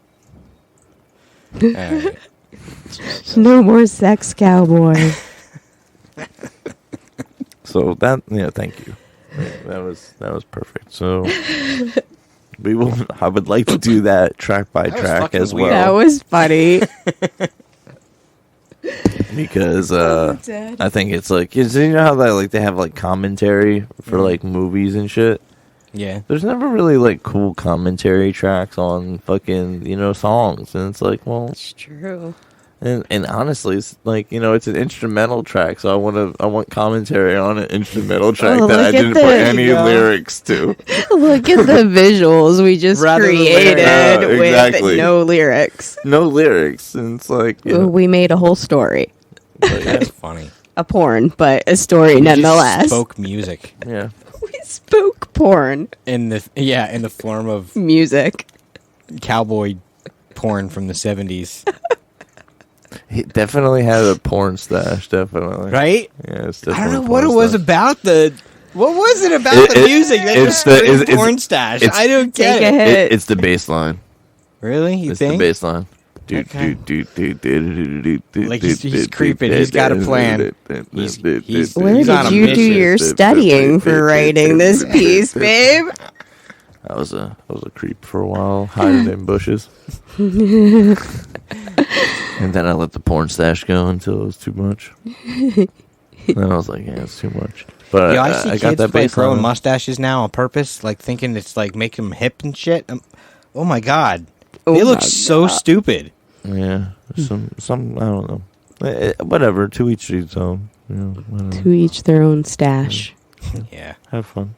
Alright. Oh. no more sex, cowboy. So that, yeah, thank you. That was perfect. So we will. I would like to do that track by That was track fucking as weird. That well was funny. because Dead. I think it's like, you know how they have like commentary for like movies and shit. Yeah. There's never really like cool commentary tracks on fucking songs, and it's like, well, It's true. and honestly, it's like it's an instrumental track, so I want commentary on an instrumental track Oh, that I look at didn't put this. any Yeah. lyrics to. Look at the visuals we just Rather than created lyrics. with Exactly. no lyrics. No lyrics, and it's like We made a whole story. That's funny. A porn, but a story We just nonetheless. spoke music yeah. We spoke porn in the form of music. cowboy porn from the 70s. He definitely had a porn stash, definitely. Right? Yeah, it's I definitely don't know a what it porn was stash. about what was it about It- the it- music that it's just the- screamed it's- porn stash? it's- I don't get Take a it. hit. It's the bass line. Really? You It's think? the bass line. Okay. Like he's creeping. He's got a plan. He's Where he's did on a you do mission. your studying for writing this piece, babe? I was a creep for a while, hiding in bushes. And then I let the porn stash go until it was too much. And I was like, yeah, it's too much. But Yo, I see I got kids that like baseline. growing mustaches now on purpose, like thinking it's like making them hip and shit. Oh my god, they look so stupid. Yeah, some I don't know. Whatever, to each his own. You know, To each their own stash. Yeah, have fun.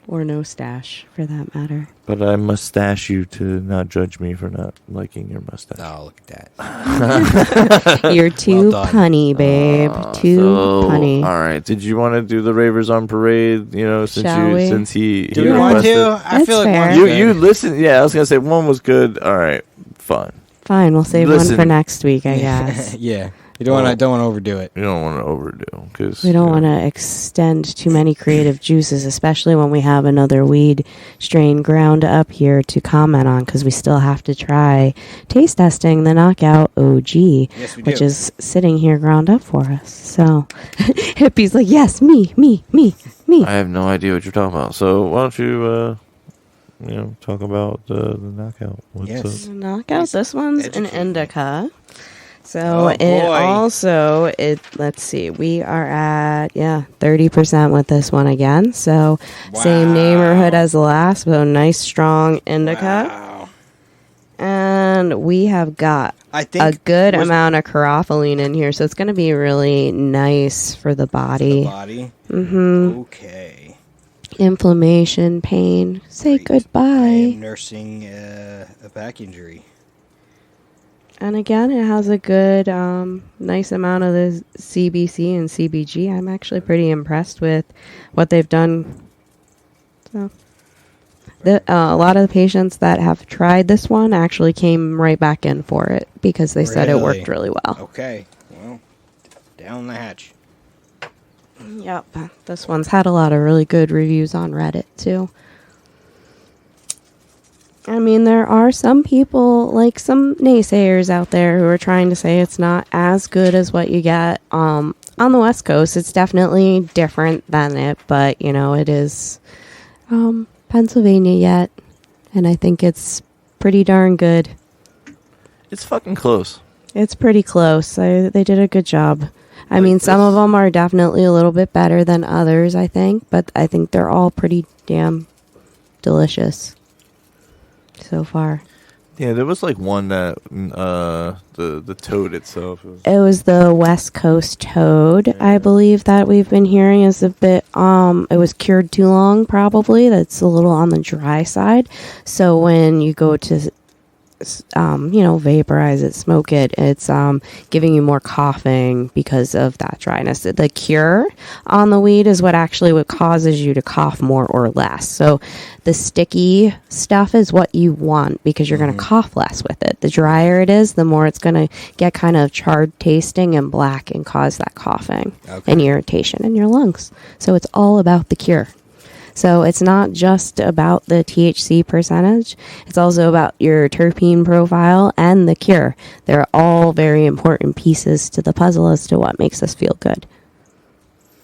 Or no stash, for that matter. But I must stash you to not judge me for not liking your mustache. oh look at that. You're too Well done. punny, babe. Too punny. All right. Did you want to do the Ravers on Parade? You know, since Shall we? since he Do we want requested- to? I That's feel like fair. one's You good. listen. Yeah, I was gonna say one was good. All right, fine. Fine, we'll save Listen. one for next week, I guess. Yeah, you don't want to overdo it. You don't want to overdo because We don't want to extend too many creative juices, especially when we have another weed strain ground up here to comment on, because we still have to try taste testing the Knockout OG, Yes, we which do. is sitting here ground up for us. So, Hippie's like, yes, me. I have no idea what you're talking about. So why don't you, talk about the knockout? What's Yes. up? Knockout, this one's an Educate me. indica. So Oh, it boy. also, let's see, we are at, 30% with this one again. So same Wow. neighborhood as the last, so nice strong indica. Wow. And we have got I think a good was- amount of carophylline in here, so it's going to be really nice for the The body. body. Mm-hmm. Okay. Inflammation, pain. Say Great. I goodbye. am nursing a back injury. And again, it has a good, nice amount of the CBC and CBG. I'm actually pretty impressed with what they've done. So, a lot of the patients that have tried this one actually came right back in for it because they said it Really? worked really well. Okay. Well, down the hatch. Yep, this one's had a lot of really good reviews on Reddit too. I mean, there are some people, like some naysayers out there, who are trying to say it's not as good as what you get on the West Coast. It's definitely different than it, but, it is Pennsylvania yet, and I think it's pretty darn good. It's fucking close. It's pretty close. They did a good job. I Like mean, some this- of them are definitely a little bit better than others, I think, but I think they're all pretty damn delicious so far. Yeah, there was like one that the toad itself. It was the West Coast toad, I believe, that we've been hearing is a bit, it was cured too long, probably. That's a little on the dry side. So when you go to, vaporize it, smoke it, it's giving you more coughing because of that dryness. The cure on the weed is what causes you to cough more or less. So the sticky stuff is what you want because you're going to cough less with it. The drier it is, the more it's going to get kind of charred tasting and black and cause that coughing and irritation in your lungs. So it's all about the cure. So it's not just about the THC percentage. It's also about your terpene profile and the cure. They're all very important pieces to the puzzle as to what makes us feel good.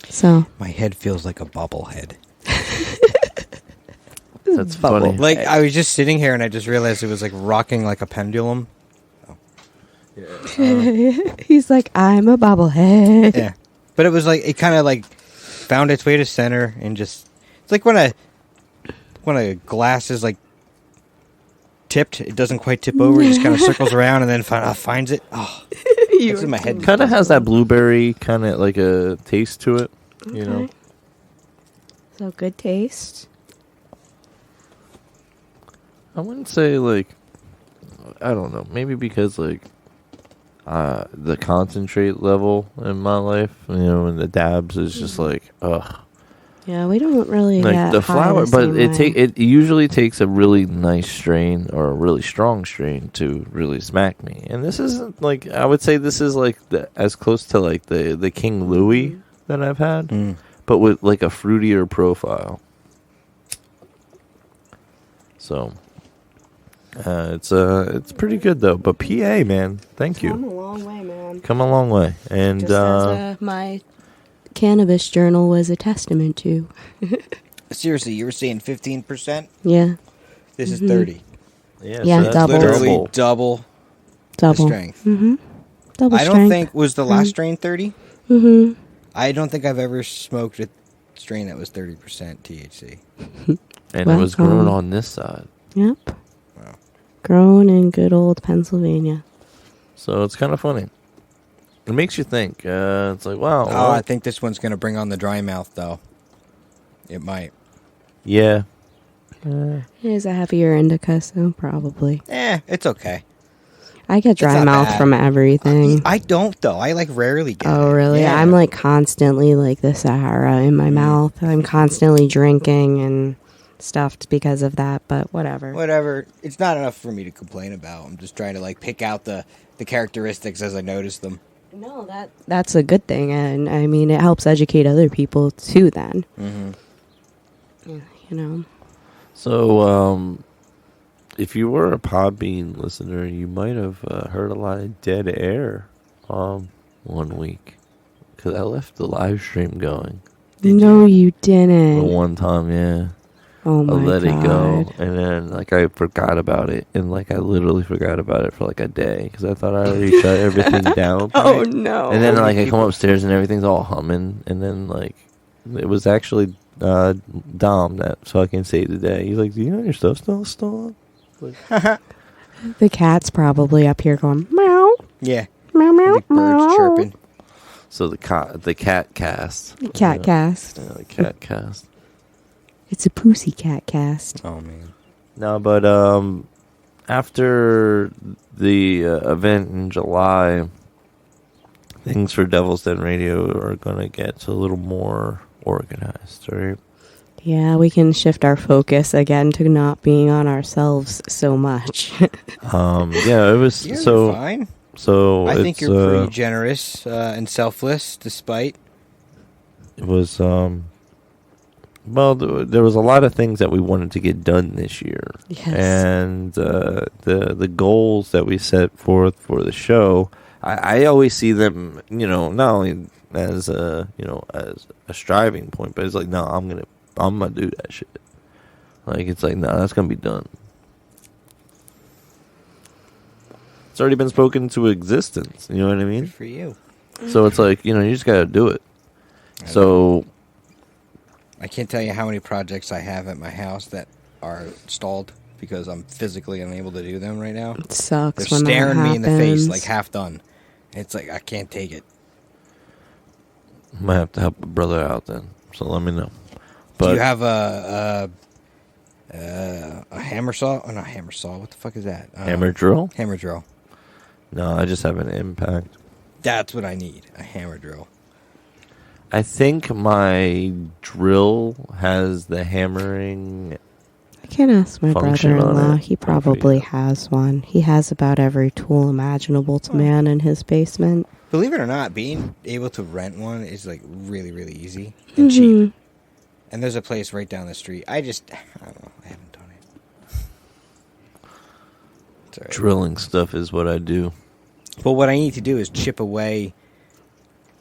So My head feels like a bobblehead. That's funny. Like, I was just sitting here and I just realized it was like rocking like a pendulum. he's like, I'm a bobblehead. Yeah. But it was like, it kind of like found its way to center and just, it's like when a glass is like tipped, it doesn't quite tip over, it just kind of circles around and then finds it. Oh, it's in my head. Kind of has that blueberry kind of like a taste to it, you know. So good taste. I wouldn't say like, I don't know, maybe because like the concentrate level in my life, and the dabs is just like, ugh. Yeah, we don't really Like get the high flower, the but same it way. it usually takes a really nice strain or a really strong strain to really smack me. And this isn't like, I would say this is like as close to like the King Louis that I've had, but with like a fruitier profile. So it's pretty good though. But PA, man, thank Come you. a long way, man. Come a long way. And Just as my cannabis journal was a testament to. Seriously, you were saying 15%? Yeah. This is 30. Yeah, so that's double. Literally double the strength. Mm-hmm. Double I strength. don't think, was the last strain 30? Mm-hmm. I don't think I've ever smoked a strain that was 30% THC. And it was grown on this side. Yep. Wow. Grown in good old Pennsylvania. So it's kind of funny. It makes you think. It's like, wow. Oh, I think this one's going to bring on the dry mouth, though. It might. Yeah. It is a heavier indica, so probably. It's okay. I get dry not mouth bad. from everything. I don't, though. I, rarely get it. Oh, really? Yeah. I'm, constantly, the Sahara in my mouth. I'm constantly drinking and stuff because of that, but whatever. Whatever. It's not enough for me to complain about. I'm just trying to, pick out the characteristics as I notice them. No, that's a good thing, and, I mean, it helps educate other people, too, then. Mm-hmm. Yeah, So, if you were a Podbean listener, you might have heard a lot of dead air 1 week. Because I left the live stream going. No, you didn't. The one time, yeah. Oh, my I let God. it go. And then, I forgot about it. And, I literally forgot about it for, a day. Because I thought I already shut everything down. Oh, no. And then, I come upstairs and everything's all humming. And then, it was actually Dom that fucking saved the day. He's like, do you know your stuff still on? The cat's probably up here going, meow, Yeah. meow, meow, The birds meow. chirping. So the cat cast. Cat cast. Yeah, the cat cast. It's a pussycat cast. Oh, man. No, but after the event in July, things for Devil's Den Radio are going to get a little more organized, right? Yeah, we can shift our focus again to not being on ourselves so much. Yeah, it was You're fine. So I think it's, you're pretty generous and selfless, despite. It was well, there was a lot of things that we wanted to get done this year, Yes. and the goals that we set forth for the show, I always see them, not only as as a striving point, but it's like, no, I'm gonna do that shit. It's like, no, that's gonna be done. It's already been spoken to existence. You know what I mean? Good for you. So it's like, you just gotta do it. So I can't tell you how many projects I have at my house that are stalled because I'm physically unable to do them right now. It sucks They're when staring that me in the face, happens. half done. It's like, I can't take it. I might have to help a brother out then. So let me know. Do But you have a hammer saw? Oh, not hammer saw. What the fuck is that? hammer drill? Hammer drill. No, I just have an impact. That's what I need. A hammer drill. I think my drill has the hammering. I can ask my function on brother-in-law. it. He probably has one. He has about every tool imaginable to man in his basement. Believe it or not, being able to rent one is really, really easy and cheap. And there's a place right down the street. I don't know. I haven't done it. It's all right. Drilling stuff is what I do. But what I need to do is chip away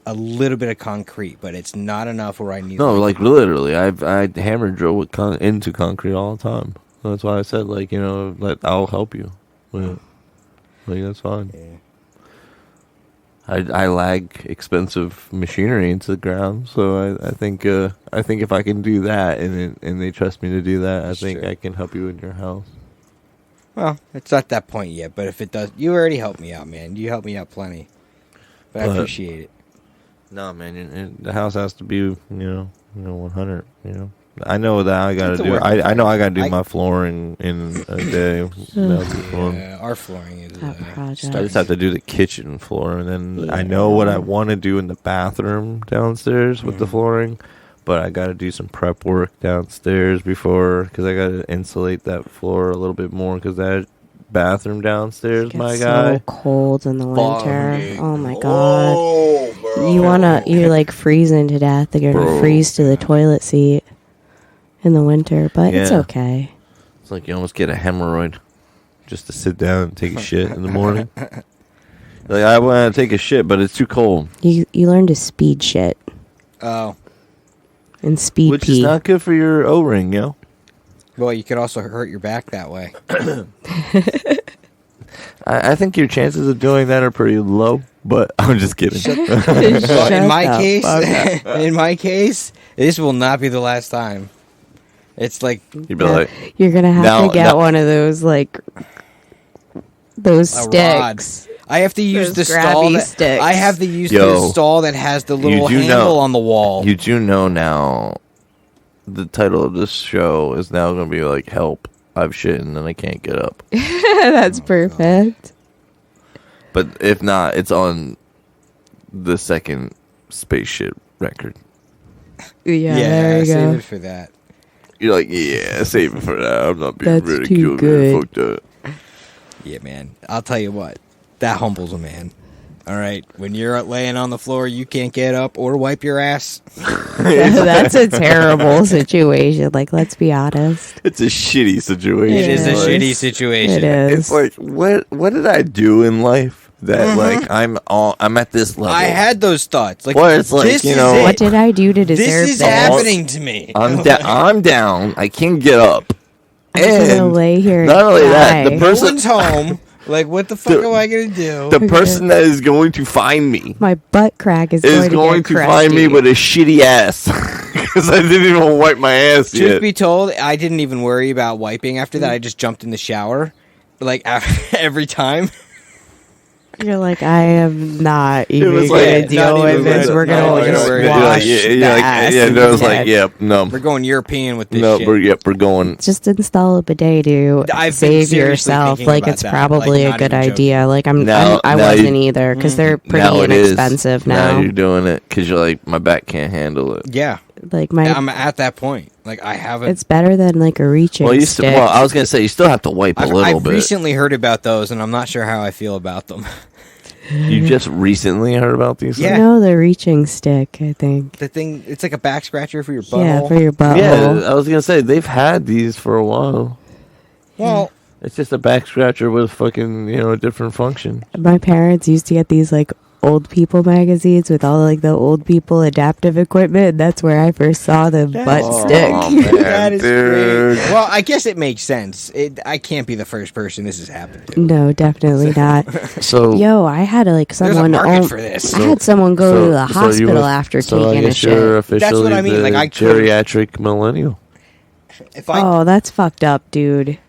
a little bit of concrete, but it's not enough where I need. No, literally, I hammer drill with into concrete all the time. That's why I said, I'll help you. Yeah. That's fine. Yeah. I lag expensive machinery into the ground, so I think if I can do that and they trust me to do that, I think Sure. I can help you in your house. Well, it's not that point yet, but if it does, you already helped me out, man. You helped me out plenty, but I appreciate it. No, man, the house has to be 100. I know that I gotta It's a do. work I know I gotta do I- my flooring in a day. That's fun. Our flooring is. That project. I just have to do the kitchen floor, and then I Yeah. know what I want to do in the bathroom downstairs with the flooring, but I got to do some prep work downstairs because I got to insulate that floor a little bit more because that bathroom downstairs, It's my so guy. cold in the winter. Fucking Oh my god. bro. You're freezing to death. You're gonna Bro. freeze to the toilet seat in the winter, but it's Yeah. okay. It's like you almost get a hemorrhoid just to sit down and take a shit in the morning. I want to take a shit, but it's too cold. You learn to speed shit Oh, and speed Which pee. is not good for your O-ring, yo. Well, you could also hurt your back that way. I think your chances of doing that are pretty low, but I'm just kidding. Well, in my the case, fuck up. in my case, this will not be the last time. It's like You'd be like, You're gonna have Now- to get now- one of those those a rod. sticks. I have to use Those the stall. grabby That, sticks. I have to use Yo, the stall that has the little do handle know- on the wall. you do know now the title of this show is now going to be like, Help, I've shit and then I can't get up. That's perfect. But if not, it's on the second spaceship record. Yeah, there you save go. it for that. You're like, yeah, save it for that. I'm not being That's too ridiculed. good. Man. Fuck that. Yeah, man. I'll tell you what. That humbles a man. All right. When you're laying on the floor, you can't get up or wipe your ass. That's a terrible situation. Like, let's be honest. It's a shitty situation. It is a Yes. shitty situation. It is. It's like, what did I do in life that like I'm at this level? I had those thoughts. Like, Well, it's like, this you is know- it. What did I do to deserve This is this? happening to me. I'm down. I can't get up. I'm just gonna And lay here. not and only that, the die. person- No one's home. Like, what the fuck The- am I gonna do? the person that is going to find me My butt crack is is going going to to get find me crusty. with a shitty ass because I didn't even wipe my ass Truth yet. be told, I didn't even worry about wiping after that. I just jumped in the shower, like every time. You're like, I am not even was gonna like- deal not with even this. worth- We're no, gonna I'm just gonna worry You're about wash it. yeah, the yeah, ass yeah, and no, it's get- like, yep, no, We're going European with this no, shit. we're going. Just install a bidet to I've been save seriously yourself. thinking Like, about it's that, probably like, a good not even idea. Like, I Now wasn't you- either because they're pretty Now it is. inexpensive Now now. you're doing it because you're like, my back can't handle it. Yeah, Like I'm at that point. Like, I haven't. it's better than like a reaching Well, stick. I was gonna say you still have to wipe a little I've bit. recently heard about those, and I'm not sure how I feel about them. You just recently heard about these? Yeah. No, the reaching stick. I think. The thing, it's like a back scratcher for your butthole. Yeah, for your things? butthole. Yeah, I was gonna say they've had these for a while. Well, It's just a back scratcher with fucking a different function. My parents used to get these like old people magazines with all like the old people adaptive equipment. And that's where I first saw the butt Oh, stick. man, that is dude. great. Well, I guess it makes sense. I can't be the first person this has happened to. No, definitely not. So Yo, I had like There's a someone. market for this. I had someone go to the you hospital were- after so I taking a guess you're shit. officially That's what I mean, the like, I could've- geriatric millennial. If I Oh, that's fucked up, dude.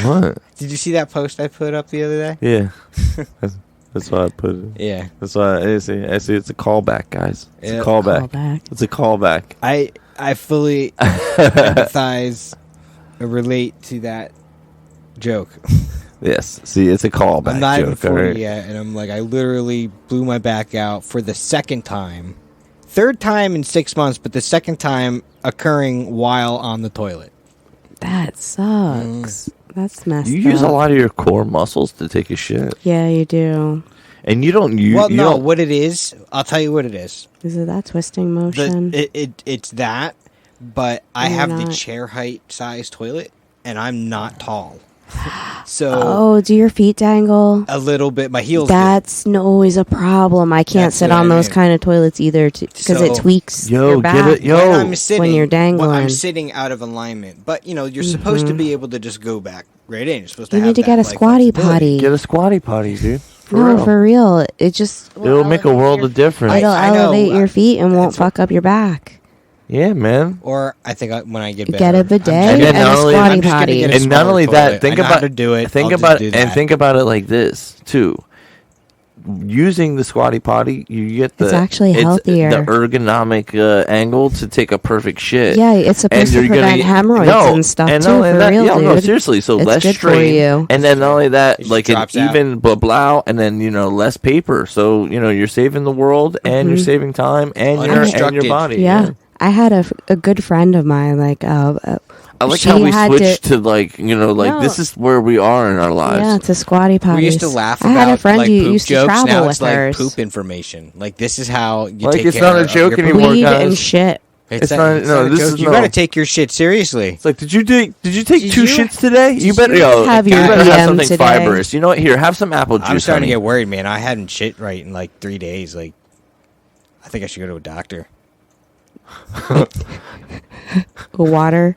What? did you see that post I put up the other day? Yeah, that's why I put it. Yeah, That's why I see. It's a callback, guys. It's Yeah. a callback. Call back. It's a callback. I fully empathize or relate to that joke. Yes. See, it's a callback. I'm not even joke, 40 alright? yet, and I'm like, I literally blew my back out for the second time. Third time in 6 months, but the second time occurring while on the toilet. That sucks. That's messed You up. use a lot of your core muscles to take a shit, Yeah, you do. and you don't use. Well, you no, don't- what it is, I'll tell you what it is. Is it that twisting motion? It's that, but I You're have the not. chair height size toilet, and I'm not tall. So Oh, do your feet dangle? a little bit, my heels. do. That's always a problem. I can't That's sit what on I those mean. kind of toilets either because it So- tweaks Yo, your get back. it, yo. When I'm sitting, you're when dangling. I'm sitting out of alignment. But you're supposed to be able to just go back right in. You're supposed to You have need to that, get a like, squatty flexibility. potty. Get a squatty potty, dude. For No, real. for real. It just It'll make a world of difference. It'll I know. elevate your feet and won't That's what- fuck up your back. Yeah, man. Or I think when I get You better, get a bidet And then and a not only- squatty I'm just gonna potty. get a And not smaller only that, toilet. think I know about how to do it. Think I'll just about do and that. think about it like this too. Using the squatty potty, you get the It's actually healthier. the ergonomic angle to take a perfect shit. Yeah, it's supposed to you're gonna prevent get- hemorrhoids and stuff and too. not only For that, real, yeah, dude. no, seriously. So It's less good for strain, you. and then not only that, It just like an drops out. even blah blah, and then less paper. So you're saving the world, and you're saving time, and your Unobstructed. body. Yeah. I had a good friend of mine, like, I like she how we had switched to like No. this is where we are in our lives. yeah, it's a squatty potty. We used to laugh I about had a friend like who poop used to jokes. travel Now with it's like hers. poop information. Like this is how you Like, take it's care not a of joke your anymore, poop. Weed guys. and shit. It's not- no, a this joke. is You no. got to take your shit seriously. It's like, did you take Did 2 you- shits today? You better have your have PM something today? fibrous. You know what? Here, have some apple juice. I'm starting honey. to get worried, man. I hadn't shit right in like 3 days. Like, I think I should go to a doctor. Water.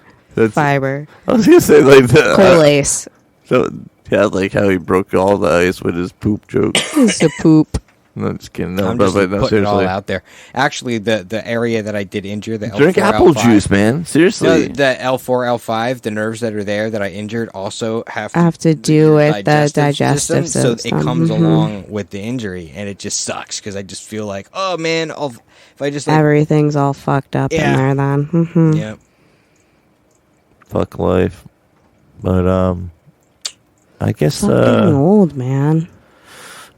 fiber. I was gonna say like the Colace. so yeah, like how he broke all the ice with his poop joke. It's a poop. No, just kidding. No, I'm but, just but no, putting it all seriously. out there. Actually, the area that I did injure, the Drink L4, apple L5, juice, man. Seriously. No, the L4, L5, the nerves that are there that I injured also have to do with the digestive so it system. comes along with the injury, and it just sucks because I just feel like, oh man, if I just like, Everything's all fucked up in there then. Mm-hmm. yeah, Fuck life. But I guess Fucking old, man.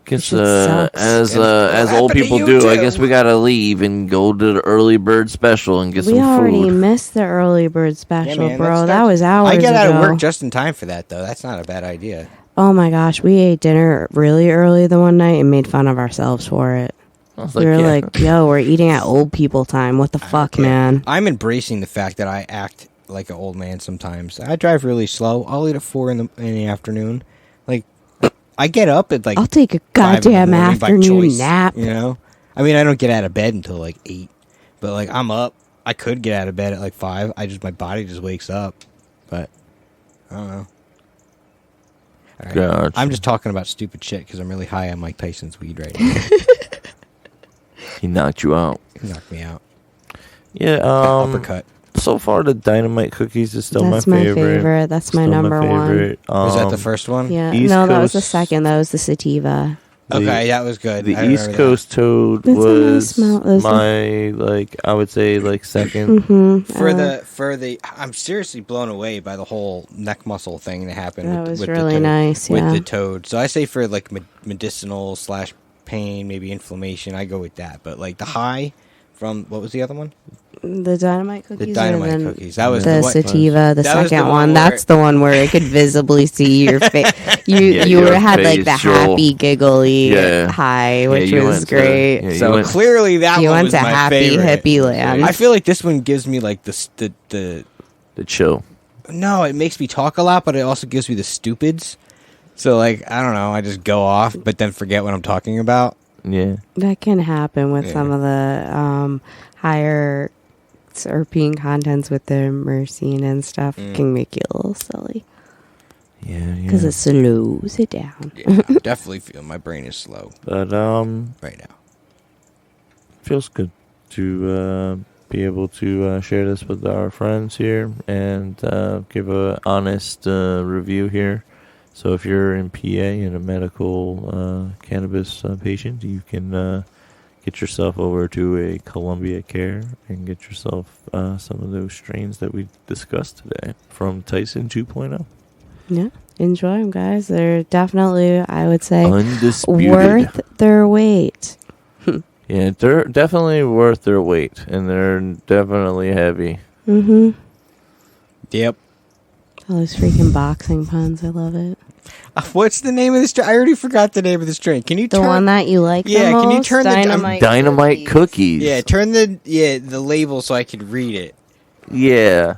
guess It sucks. as It'll old happen to people you do, I too. guess we gotta leave and go to the early bird special and get We some already food. missed the early bird special, man, bro. let's That start- was hours I get out of ago. work just in time for that, though. That's not a bad idea. Oh my gosh, we ate dinner really early the one night and made fun of ourselves for it. I was We were yeah. like, yo, we're eating at old people time. What the fuck, Yeah. man? I'm embracing the fact that I act like an old man sometimes. I drive really slow. I'll eat at 4 in the afternoon. Like, I get up at like I'll take a 5 in the goddamn morning by afternoon choice, nap. You know, I mean, I don't get out of bed until like 8, but like I'm up. I could get out of bed at like 5. My body just wakes up, but I don't know. All right. Gotcha. I'm just talking about stupid shit because I'm really high on Mike Tyson's weed right now. He knocked you out. He knocked me out. Yeah, Uppercut. so far the dynamite cookies is still That's my favorite. That's my Still number one. favorite. Was that the first one? Yeah. East No, that was the Coast- second. That was the sativa. Okay, that was good. The I East remember Coast Toad It's a nice was smell. It was my I would say second. Mm-hmm. For the I'm seriously blown away by the whole neck muscle thing that happened. That with, was with really the toad, nice, with yeah. the toad. So I say for like medicinal / pain, maybe inflammation, I go with that. But like the high from what was the other one? The dynamite cookies. The dynamite and then cookies. That was the what- sativa. The That was the second one one. where- That's the one where it could visibly see your face. You Yeah, you your had like the face, Joel. happy giggly Yeah. high, Yeah, which you was went to- great. yeah, So went- clearly that You one went was to my happy favorite. hippie land. I feel like this one gives me like the the chill. no, it makes me talk a lot, but it also gives me the stupids. So like I don't know, I just go off, but then forget what I'm talking about. Yeah. That can happen with Yeah. some of the higher terpene contents with the myrcene and stuff. Can make you a little silly Yeah, because yeah. it slows it down. Yeah, I definitely feel my brain is slow But right now. feels good to be able to share this with our friends here and give a honest review here. So if you're in PA and a medical cannabis patient, you can get yourself over to a Columbia Care and get yourself some of those strains that we discussed today from Tyson 2.0. Yeah, enjoy them, guys. They're definitely, I would say, Undisputed. worth their weight. Yeah, they're definitely worth their weight, and they're definitely heavy. Mm-hmm. Yep. All those freaking boxing puns. I love it. What's the name of this drink? I already forgot the name of this drink. Can you The turn one that you like the Yeah, most? can you turn the Dynamite cookies. Yeah, turn the label so I can read it. Yeah.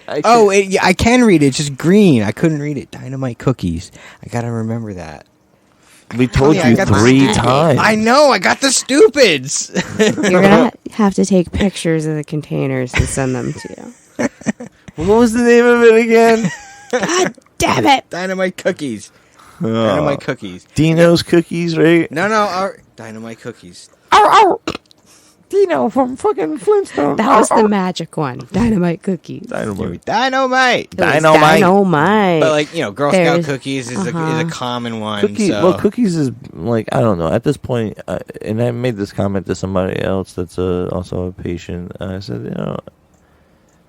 I can read it. It's just green. I couldn't read it. Dynamite cookies. I gotta remember that. We told I you got the 3 stupid- times. I know. I got the stupids. You're gonna have to take pictures of the containers and send them to you. What was the name of it again? God damn it! Dynamite cookies. Dynamite cookies. Dino's cookies, right? No, our dynamite cookies. Dino from fucking Flintstone. That was the magic one. Dynamite cookies. Dynamite. Dynamite. It was Dynamite. Dynamite. But like Girl Scout There's- cookies is a common one. Cookies, so. well, cookies is like I don't know. At this point, and I made this comment to somebody else that's also a patient. I said,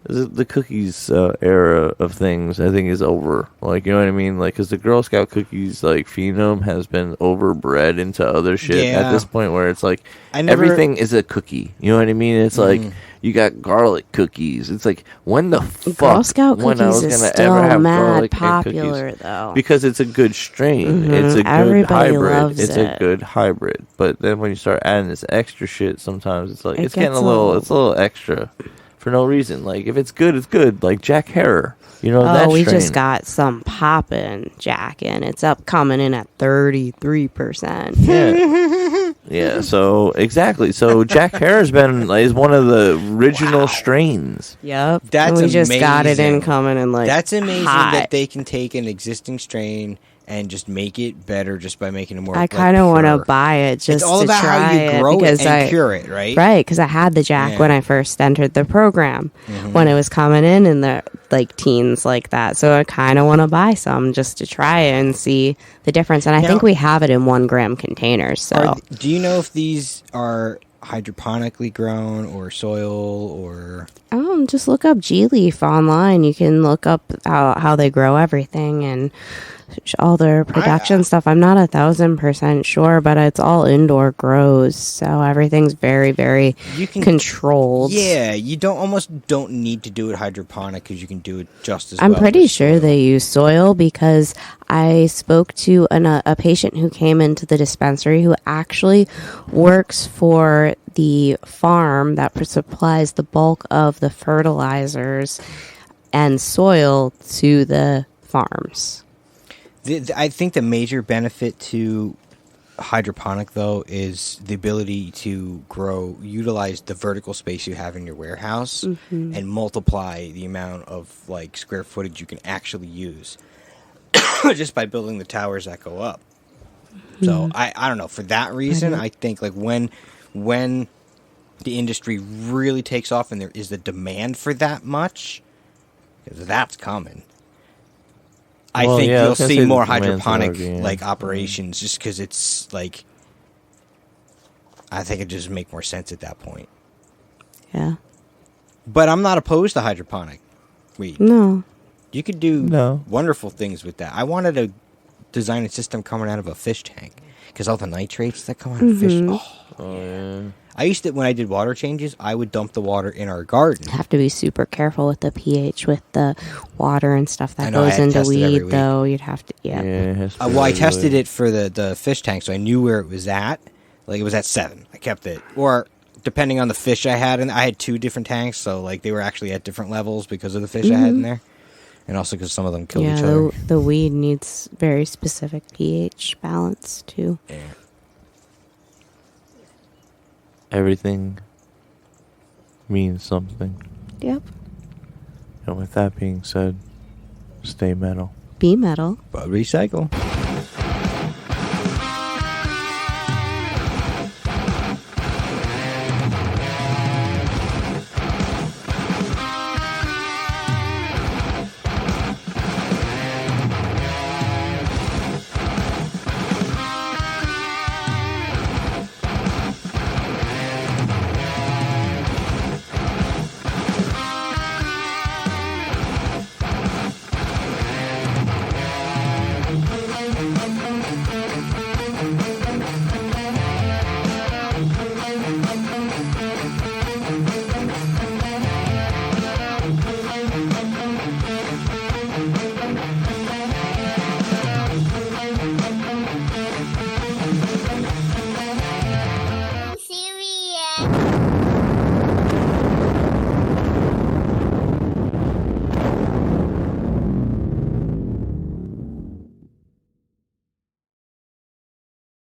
the cookies era of things, I think, is over. Like, you know what I mean? Like, because the Girl Scout cookies, like, phenome has been overbred into other shit Yeah. at this point where it's like I never- everything is a cookie. You know what I mean? It's like you got garlic cookies. It's like when the fuck Girl Scout when I cookies was is gonna still ever have mad garlic and popular, cookies. though. Because it's a good strain. Mhm. It's a good Everybody hybrid. loves It's it. a good hybrid. But then when you start adding this extra shit, sometimes it's like It it's getting gets a little extra for no reason. Like if it's good, it's good. Like Jack Herrer, that we strain. just got some poppin' Jack in. It's up coming in at 33%. Yeah. Yeah, so exactly. So Jack Harris is one of the original strains. Yep. That's and we just got it amazing. in coming and like That's amazing hot. that they can take an existing strain and just make it better just by making it more. I kind of want to pure. buy it just It's all to about try how you grow it because it and cure it, right? Right, because I had the Jack Yeah. when I first entered the program when it was coming in the like teens like that. So I kind of want to buy some just to try it and see the difference. And I think we have it in 1 gram containers. So Do you know if these are hydroponically grown or soil or? just look up G Leaf online. You can look up how they grow everything and all their production stuff. I'm not 1,000% sure, but it's all indoor grows, so everything's very, very controlled. Yeah, you almost don't need to do it hydroponic because you can do it just as well. I'm pretty sure they use soil because I spoke to a patient who came into the dispensary who actually works for the farm that supplies the bulk of the fertilizers and soil to the farms. I think the major benefit to hydroponic, though, is the ability to utilize the vertical space you have in your warehouse and multiply the amount of like square footage you can actually use just by building the towers that go up. So I don't know. For that reason, I think like when the industry really takes off and there is the demand for that much, because that's coming. I think you'll see more hydroponic operations just because it's like I think it just make more sense at that point. Yeah. But I'm not opposed to hydroponic weed. No. You could do wonderful things with that. I wanted to design a system coming out of a fish tank because all the nitrates that come out of fish. Oh yeah. I used to, when I did water changes, I would dump the water in our garden. Have to be super careful with the pH with the water and stuff that goes into weed, though. You'd have to, well, I tested it for the fish tank, so I knew where it was at. Like, it was at 7. I kept it. Or, depending on the fish I had, and I had 2 different tanks, so, like, they were actually at different levels because of the fish I had in there. And also because some of them killed each other. The weed needs very specific pH balance, too. Yeah. Everything means something. Yep. And with that being said, stay metal. Be metal. But recycle.